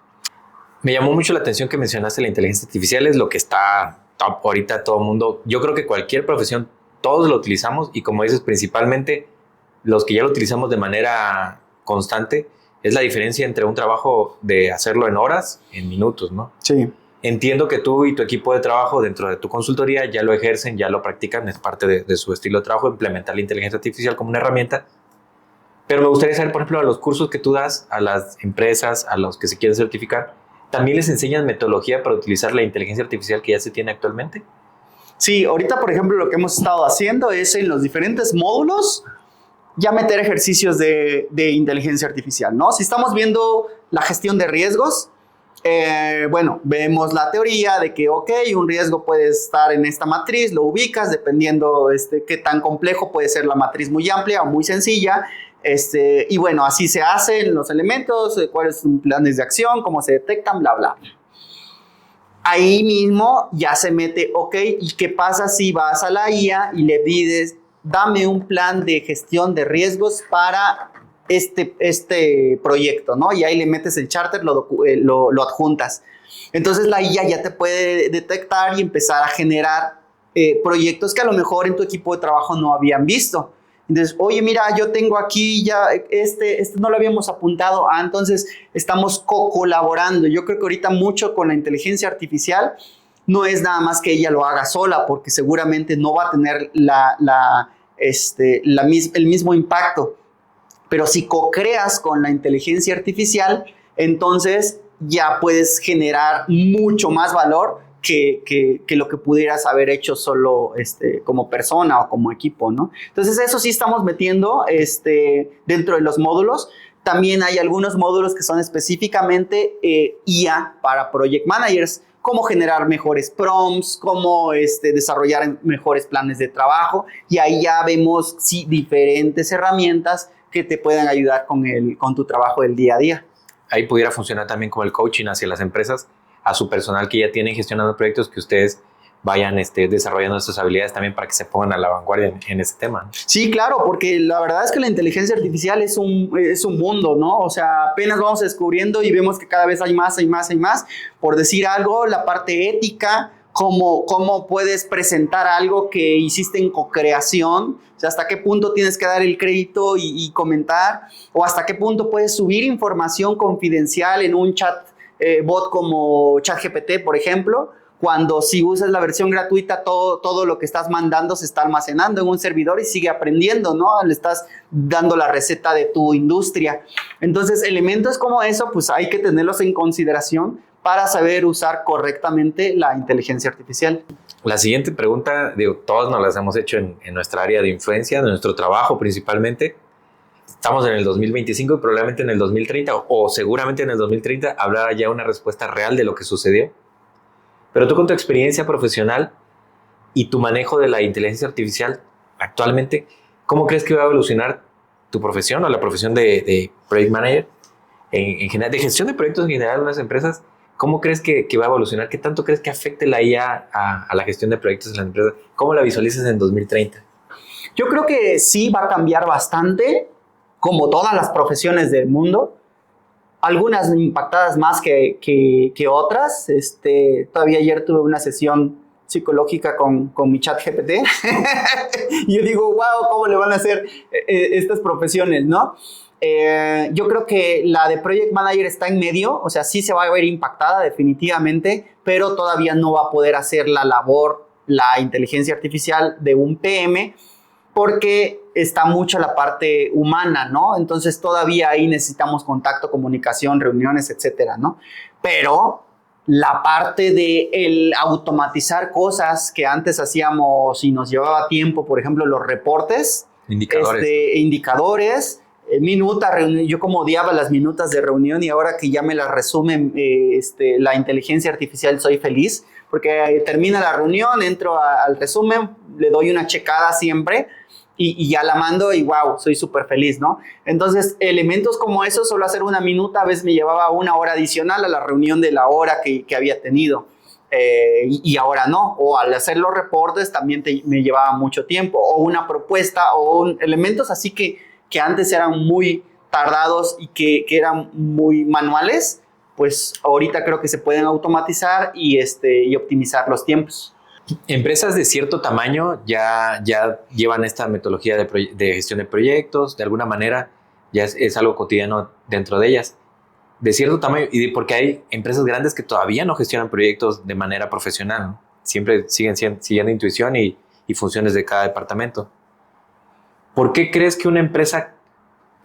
Me llamó mucho la atención que mencionaste la inteligencia artificial, es lo que está top ahorita todo el mundo. Yo creo que cualquier profesión, todos lo utilizamos y como dices, principalmente los que ya lo utilizamos de manera constante, es la diferencia entre un trabajo de hacerlo en horas, en minutos, ¿no? Sí. Entiendo que tú y tu equipo de trabajo dentro de tu consultoría ya lo ejercen, ya lo practican, es parte de su estilo de trabajo, implementar la inteligencia artificial como una herramienta. Pero me gustaría saber, por ejemplo, a los cursos que tú das a las empresas, a los que se quieren certificar, ¿también les enseñan metodología para utilizar la inteligencia artificial que ya se tiene actualmente? Sí, ahorita, por ejemplo, lo que hemos estado haciendo es en los diferentes módulos ya meter ejercicios de inteligencia artificial, ¿no? Si estamos viendo la gestión de riesgos, bueno, vemos la teoría de que, ok, un riesgo puede estar en esta matriz, lo ubicas, dependiendo qué tan complejo puede ser la matriz, muy amplia o muy sencilla, y bueno, así se hacen los elementos, cuáles son planes de acción, cómo se detectan, bla, bla. Ahí mismo ya se mete, ok, ¿y qué pasa si vas a la IA y le pides, dame un plan de gestión de riesgos para este proyecto, ¿no? Y ahí le metes el charter, lo adjuntas. Entonces la IA ya te puede detectar y empezar a generar proyectos que a lo mejor en tu equipo de trabajo no habían visto. Entonces, oye, mira, yo tengo aquí ya, este no lo habíamos apuntado, entonces estamos colaborando. Yo creo que ahorita mucho con la inteligencia artificial no es nada más que ella lo haga sola, porque seguramente no va a tener el mismo impacto. Pero si co-creas con la inteligencia artificial, entonces ya puedes generar mucho más valor que lo que pudieras haber hecho solo como persona o como equipo, ¿no? Entonces eso sí estamos metiendo dentro de los módulos. También hay algunos módulos que son específicamente IA para project managers, cómo generar mejores prompts, cómo desarrollar mejores planes de trabajo, y ahí ya vemos sí, diferentes herramientas que te pueden ayudar con tu trabajo del día a día. Ahí pudiera funcionar también como el coaching hacia las empresas, a su personal que ya tienen gestionando proyectos, que ustedes vayan desarrollando estas habilidades también para que se pongan a la vanguardia en ese tema. Sí, claro, porque la verdad es que la inteligencia artificial es un mundo, ¿no? O sea, apenas vamos descubriendo y vemos que cada vez hay más. Por decir algo, la parte ética, cómo puedes presentar algo que hiciste en co-creación, o sea, hasta qué punto tienes que dar el crédito y comentar, o hasta qué punto puedes subir información confidencial en un chat bot como ChatGPT, por ejemplo, cuando si usas la versión gratuita, todo lo que estás mandando se está almacenando en un servidor y sigue aprendiendo, ¿no? Le estás dando la receta de tu industria. Entonces, elementos como eso, pues hay que tenerlos en consideración para saber usar correctamente la inteligencia artificial. La siguiente pregunta, todos nos las hemos hecho en nuestra área de influencia, de nuestro trabajo principalmente. Estamos en el 2025 y probablemente en el 2030 o seguramente en el 2030 habrá ya una respuesta real de lo que sucedió. Pero tú con tu experiencia profesional y tu manejo de la inteligencia artificial actualmente, ¿cómo crees que va a evolucionar tu profesión o la profesión de project manager en general, de gestión de proyectos en general en las empresas? ¿Cómo crees que va a evolucionar? ¿Qué tanto crees que afecte la IA a la gestión de proyectos en las empresas? ¿Cómo la visualizas en 2030? Yo creo que sí va a cambiar bastante, como todas las profesiones del mundo. Algunas impactadas más que otras. Todavía ayer tuve una sesión psicológica con mi ChatGPT. Y yo digo, wow, ¿cómo le van a hacer estas profesiones, no? Yo creo que la de Project Manager está en medio, o sea, sí se va a ver impactada definitivamente, pero todavía no va a poder hacer la labor, la inteligencia artificial de un PM, porque está mucho la parte humana, ¿no? Entonces todavía ahí necesitamos contacto, comunicación, reuniones, etcétera, ¿no? Pero la parte de el automatizar cosas que antes hacíamos y nos llevaba tiempo, por ejemplo, los reportes, indicadores, minuta, reunión. Yo como odiaba las minutas de reunión y ahora que ya me las resumen la inteligencia artificial, soy feliz, porque termina la reunión, entro al resumen, le doy una checada siempre y ya la mando y wow, soy súper feliz, ¿no? Entonces, elementos como eso, solo hacer una minuta, a veces me llevaba una hora adicional a la reunión de la hora que había tenido. Y ahora no, o al hacer los reportes también me llevaba mucho tiempo, o una propuesta, o elementos así que antes eran muy tardados y que eran muy manuales, pues ahorita creo que se pueden automatizar y optimizar los tiempos. Empresas de cierto tamaño ya llevan esta metodología de gestión de proyectos, de alguna manera ya es algo cotidiano dentro de ellas. De cierto tamaño, porque hay empresas grandes que todavía no gestionan proyectos de manera profesional, ¿no? Siempre siguen siguiendo intuición y funciones de cada departamento. ¿Por qué crees que una empresa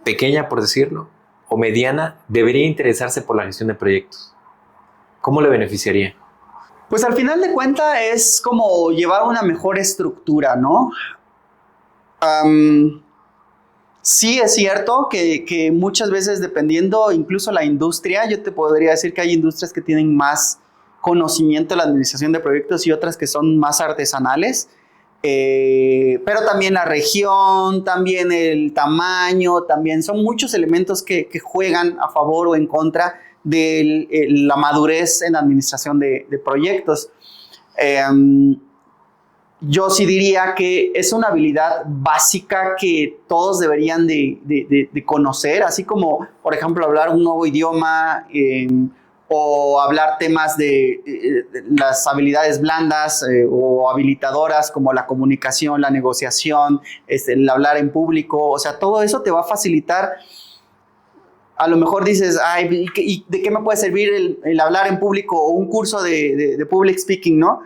pequeña, por decirlo, o mediana, debería interesarse por la gestión de proyectos? ¿Cómo le beneficiaría? Pues al final de cuentas es como llevar una mejor estructura, ¿no? Sí es cierto que muchas veces, dependiendo incluso la industria, yo te podría decir que hay industrias que tienen más conocimiento de la administración de proyectos y otras que son más artesanales, pero también la región, también el tamaño, también son muchos elementos que juegan a favor o en contra de la madurez en la administración de proyectos. Yo sí diría que es una habilidad básica que todos deberían de conocer, así como, por ejemplo, hablar un nuevo idioma o hablar temas de las habilidades blandas o habilitadoras como la comunicación, la negociación, el hablar en público. O sea, todo eso te va a facilitar. A lo mejor dices, ay, ¿y de qué me puede servir el hablar en público o un curso de public speaking, no?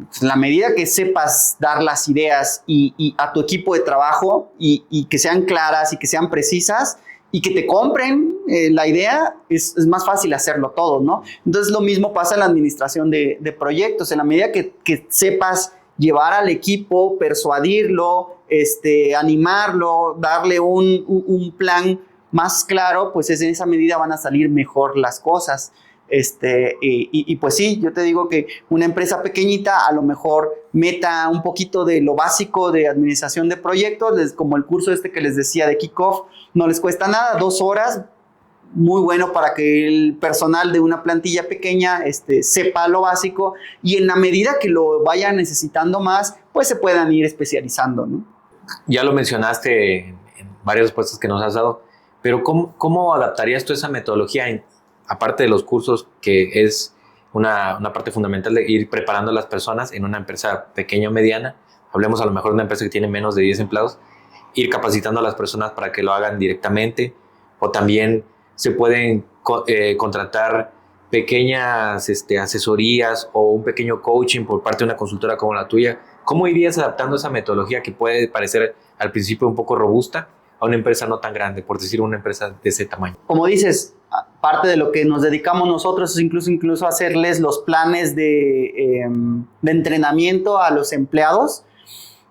Pues la medida que sepas dar las ideas y a tu equipo de trabajo y que sean claras y que sean precisas y que te compren la idea es más fácil hacerlo todo, ¿no? Entonces lo mismo pasa en la administración de proyectos. En la medida que sepas llevar al equipo, persuadirlo, animarlo, darle un plan más claro, pues en esa medida van a salir mejor las cosas. Y pues sí, yo te digo que una empresa pequeñita a lo mejor meta un poquito de lo básico de administración de proyectos, como el curso que les decía de Kickoff, no les cuesta nada, 2 horas, muy bueno para que el personal de una plantilla pequeña sepa lo básico, y en la medida que lo vayan necesitando más, pues se puedan ir especializando, ¿no? Ya lo mencionaste en varias respuestas que nos has dado, pero ¿cómo adaptarías tú esa metodología aparte de los cursos, que es una parte fundamental de ir preparando a las personas en una empresa pequeña o mediana? Hablemos a lo mejor de una empresa que tiene menos de 10 empleados, ir capacitando a las personas para que lo hagan directamente, o también se pueden contratar pequeñas asesorías o un pequeño coaching por parte de una consultora como la tuya. ¿Cómo irías adaptando esa metodología que puede parecer al principio un poco robusta a una empresa no tan grande, por decir una empresa de ese tamaño? Como dices, parte de lo que nos dedicamos nosotros es incluso hacerles los planes de entrenamiento a los empleados,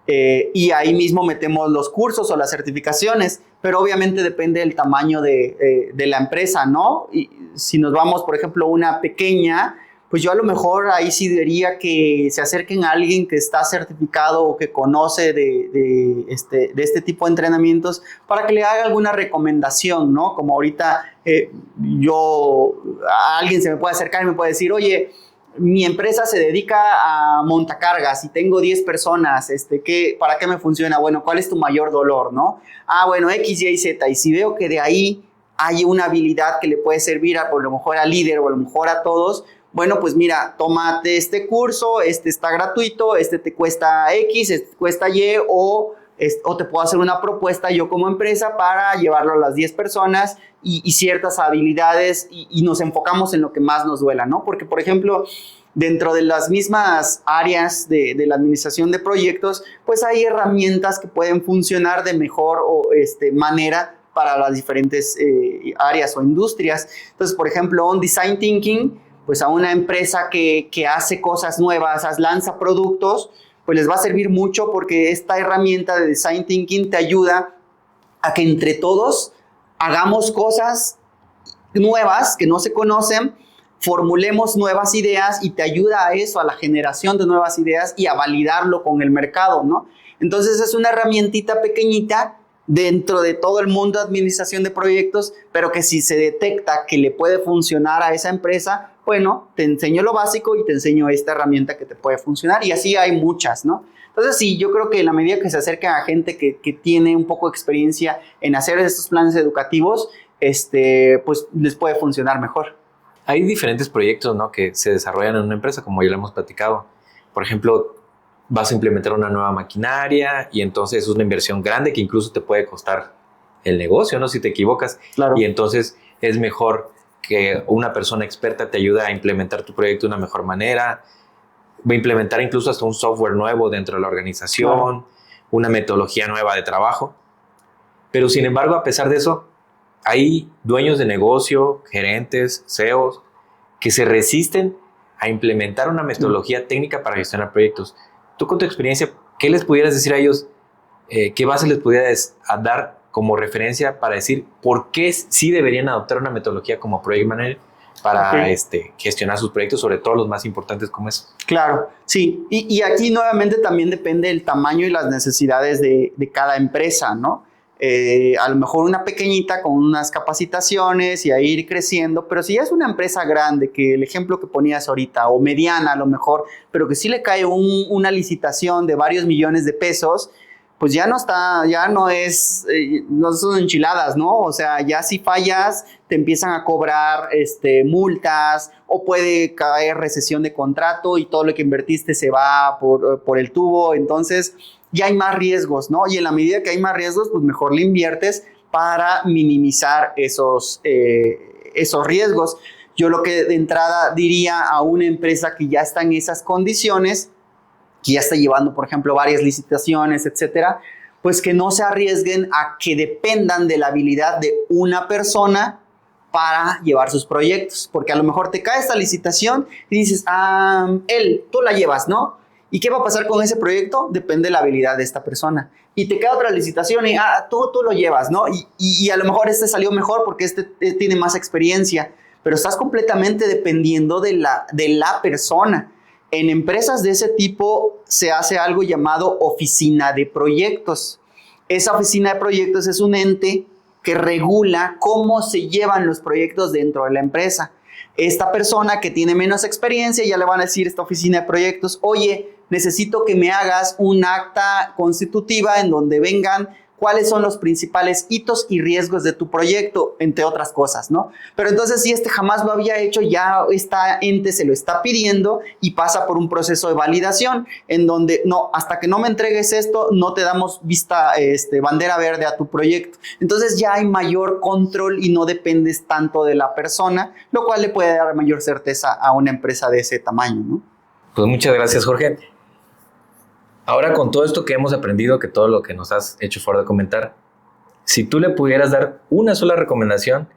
y ahí mismo metemos los cursos o las certificaciones, pero obviamente depende del tamaño de la empresa, ¿no? Y si nos vamos, por ejemplo, una pequeña, pues yo a lo mejor ahí sí diría que se acerquen a alguien que está certificado o que conoce de este tipo de entrenamientos para que le haga alguna recomendación, ¿no? Como ahorita a alguien se me puede acercar y me puede decir, oye, mi empresa se dedica a montacargas y tengo 10 personas, ¿para qué me funciona? Bueno, ¿cuál es tu mayor dolor, no? Bueno, X, Y, Z, y si veo que de ahí hay una habilidad que le puede servir a lo mejor al líder o a lo mejor a todos, bueno, pues mira, tómate este curso, está gratuito, te cuesta X, te cuesta Y, o te puedo hacer una propuesta yo como empresa para llevarlo a las 10 personas y ciertas habilidades, y nos enfocamos en lo que más nos duela, ¿no? Porque, por ejemplo, dentro de las mismas áreas de la administración de proyectos, pues hay herramientas que pueden funcionar de mejor manera para las diferentes áreas o industrias. Entonces, por ejemplo, un design thinking, pues a una empresa que hace cosas nuevas, lanza productos, pues les va a servir mucho, porque esta herramienta de design thinking te ayuda a que entre todos hagamos cosas nuevas que no se conocen, formulemos nuevas ideas, y te ayuda a eso, a la generación de nuevas ideas y a validarlo con el mercado, ¿no? Entonces es una herramientita pequeñita dentro de todo el mundo de administración de proyectos, pero que si se detecta que le puede funcionar a esa empresa, bueno, te enseño lo básico y te enseño esta herramienta que te puede funcionar, y así hay muchas, ¿no? Entonces sí, yo creo que en la medida que se acerquen a gente que tiene un poco de experiencia en hacer estos planes educativos, pues les puede funcionar mejor. Hay diferentes proyectos, ¿no?, que se desarrollan en una empresa, como ya lo hemos platicado. Por ejemplo, vas a implementar una nueva maquinaria y entonces es una inversión grande que incluso te puede costar el negocio, ¿no?, si te equivocas. Claro. Y entonces es mejor que una persona experta te ayude a implementar tu proyecto de una mejor manera, va a implementar incluso hasta un software nuevo dentro de la organización, claro, una metodología nueva de trabajo. Pero sin embargo, a pesar de eso, hay dueños de negocio, gerentes, CEOs, que se resisten a implementar una metodología técnica para gestionar proyectos. Tú, con tu experiencia, ¿qué les pudieras decir a ellos? ¿Qué base les pudieras dar como referencia para decir por qué sí deberían adoptar una metodología como Project Manager para gestionar sus proyectos, sobre todo los más importantes como esos? Claro, sí. Y aquí nuevamente también depende del tamaño y las necesidades de cada empresa, ¿no? A lo mejor una pequeñita con unas capacitaciones y a ir creciendo, pero si ya es una empresa grande, que el ejemplo que ponías ahorita, o mediana a lo mejor, pero que sí le cae una licitación de varios millones de pesos, pues ya no son enchiladas, ¿no? O sea, ya si fallas, te empiezan a cobrar multas, o puede caer recesión de contrato y todo lo que invertiste se va por el tubo. Entonces ya hay más riesgos, ¿no? Y en la medida que hay más riesgos, pues mejor le inviertes para minimizar esos riesgos. Yo lo que de entrada diría a una empresa que ya está en esas condiciones, que ya está llevando, por ejemplo, varias licitaciones, etcétera, pues que no se arriesguen a que dependan de la habilidad de una persona para llevar sus proyectos, porque a lo mejor te cae esta licitación y dices, tú la llevas, ¿no? ¿Y qué va a pasar con ese proyecto? Depende de la habilidad de esta persona. Y te queda otra licitación y tú lo llevas, ¿no? Y a lo mejor este salió mejor porque este tiene más experiencia, pero estás completamente dependiendo de la persona. En empresas de ese tipo se hace algo llamado oficina de proyectos. Esa oficina de proyectos es un ente que regula cómo se llevan los proyectos dentro de la empresa. Esta persona que tiene menos experiencia ya le van a decir a esta oficina de proyectos, oye, necesito que me hagas un acta constitutiva en donde vengan cuáles son los principales hitos y riesgos de tu proyecto, entre otras cosas, ¿no? Pero entonces, si jamás lo había hecho, ya esta ente se lo está pidiendo y pasa por un proceso de validación en donde, no, hasta que no me entregues esto, no te damos bandera verde a tu proyecto. Entonces, ya hay mayor control y no dependes tanto de la persona, lo cual le puede dar mayor certeza a una empresa de ese tamaño, ¿no? Pues muchas gracias, Jorge. Ahora, con todo esto que hemos aprendido, que todo lo que nos has hecho favor de comentar, si tú le pudieras dar una sola recomendación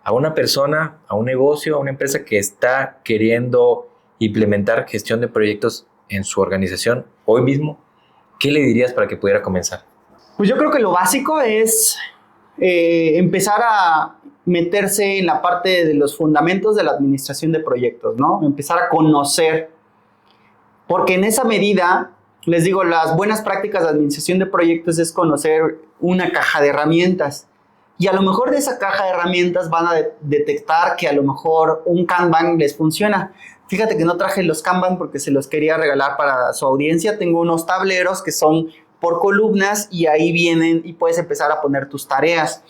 a una persona, a un negocio, a una empresa que está queriendo implementar gestión de proyectos en su organización hoy mismo, ¿qué le dirías para que pudiera comenzar? Pues yo creo que lo básico es empezar a meterse en la parte de los fundamentos de la administración de proyectos, ¿no? Empezar a conocer, porque en esa medida, les digo, las buenas prácticas de administración de proyectos es conocer una caja de herramientas. Y a lo mejor de esa caja de herramientas van a detectar que a lo mejor un Kanban les funciona. Fíjate que no traje los Kanban porque se los quería regalar para su audiencia. Tengo unos tableros que son por columnas y ahí vienen y puedes empezar a poner tus tareas.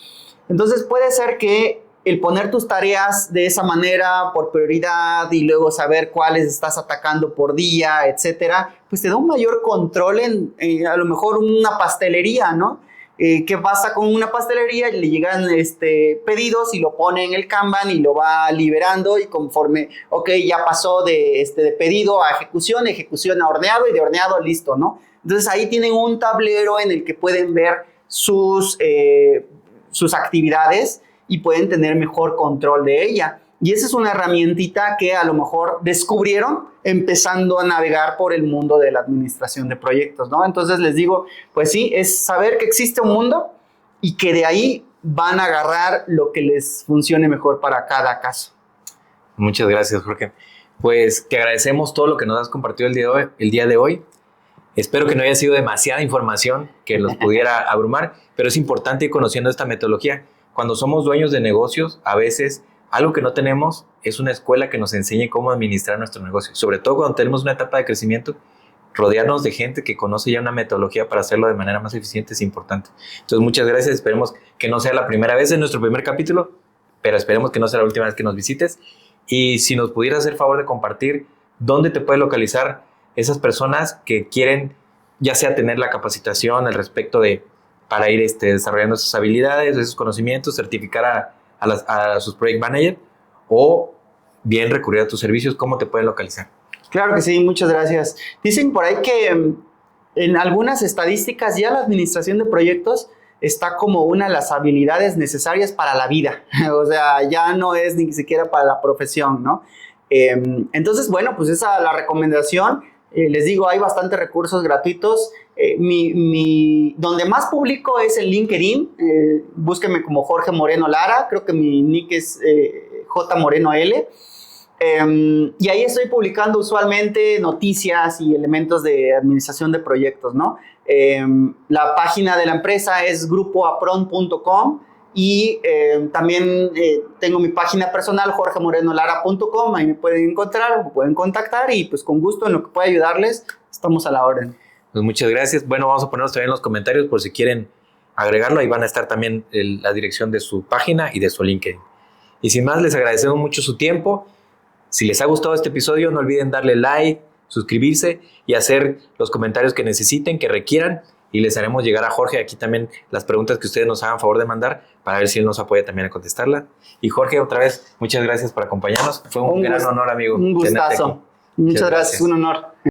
Entonces puede ser que el poner tus tareas de esa manera por prioridad y luego saber cuáles estás atacando por día, etcétera, pues te da un mayor control en a lo mejor una pastelería, ¿no? ¿Qué pasa con una pastelería? Le llegan pedidos y lo pone en el Kanban y lo va liberando y conforme, ya pasó de pedido a ejecución a horneado y de horneado listo, ¿no? Entonces ahí tienen un tablero en el que pueden ver sus actividades y pueden tener mejor control de ella. Y esa es una herramientita que a lo mejor descubrieron empezando a navegar por el mundo de la administración de proyectos, ¿no? Entonces les digo, pues sí, es saber que existe un mundo y que de ahí van a agarrar lo que les funcione mejor para cada caso. Muchas gracias, Jorge. Pues te agradecemos todo lo que nos has compartido el día de hoy. Espero que no haya sido demasiada información que los pudiera abrumar, pero es importante ir conociendo esta metodología. Cuando somos dueños de negocios, a veces algo que no tenemos es una escuela que nos enseñe cómo administrar nuestro negocio. Sobre todo cuando tenemos una etapa de crecimiento, rodearnos de gente que conoce ya una metodología para hacerlo de manera más eficiente es importante. Entonces, muchas gracias. Esperemos que no sea la primera vez en nuestro primer capítulo, pero esperemos que no sea la última vez que nos visites. Y si nos pudieras hacer favor de compartir dónde te puede localizar esas personas que quieren ya sea tener la capacitación al respecto para ir desarrollando esas habilidades, esos conocimientos, certificar a sus project manager o bien recurrir a tus servicios, ¿cómo te pueden localizar? Claro que sí, muchas gracias. Dicen por ahí que en algunas estadísticas ya la administración de proyectos está como una de las habilidades necesarias para la vida. O sea, ya no es ni siquiera para la profesión, ¿no? Entonces, bueno, pues esa es la recomendación. Les digo, hay bastantes recursos gratuitos. Donde más publico es en LinkedIn. Búsquenme como Jorge Moreno Lara. Creo que mi nick es J Moreno L. Y ahí estoy publicando usualmente noticias y elementos de administración de proyectos, ¿no? La página de la empresa es grupoapron.com y también tengo mi página personal, jorgemorenolara.com. Ahí me pueden encontrar, me pueden contactar y pues con gusto en lo que pueda ayudarles, estamos a la orden. Pues muchas gracias. Bueno, vamos a ponernos también en los comentarios por si quieren agregarlo. Ahí van a estar también la dirección de su página y de su LinkedIn. Y sin más, les agradecemos mucho su tiempo. Si les ha gustado este episodio, no olviden darle like, suscribirse y hacer los comentarios que necesiten, que requieran. Y les haremos llegar a Jorge aquí también las preguntas que ustedes nos hagan favor de mandar para ver si él nos apoya también a contestarla. Y Jorge, otra vez, muchas gracias por acompañarnos. Fue un gran honor, amigo. Un gustazo. Muchas gracias, un honor.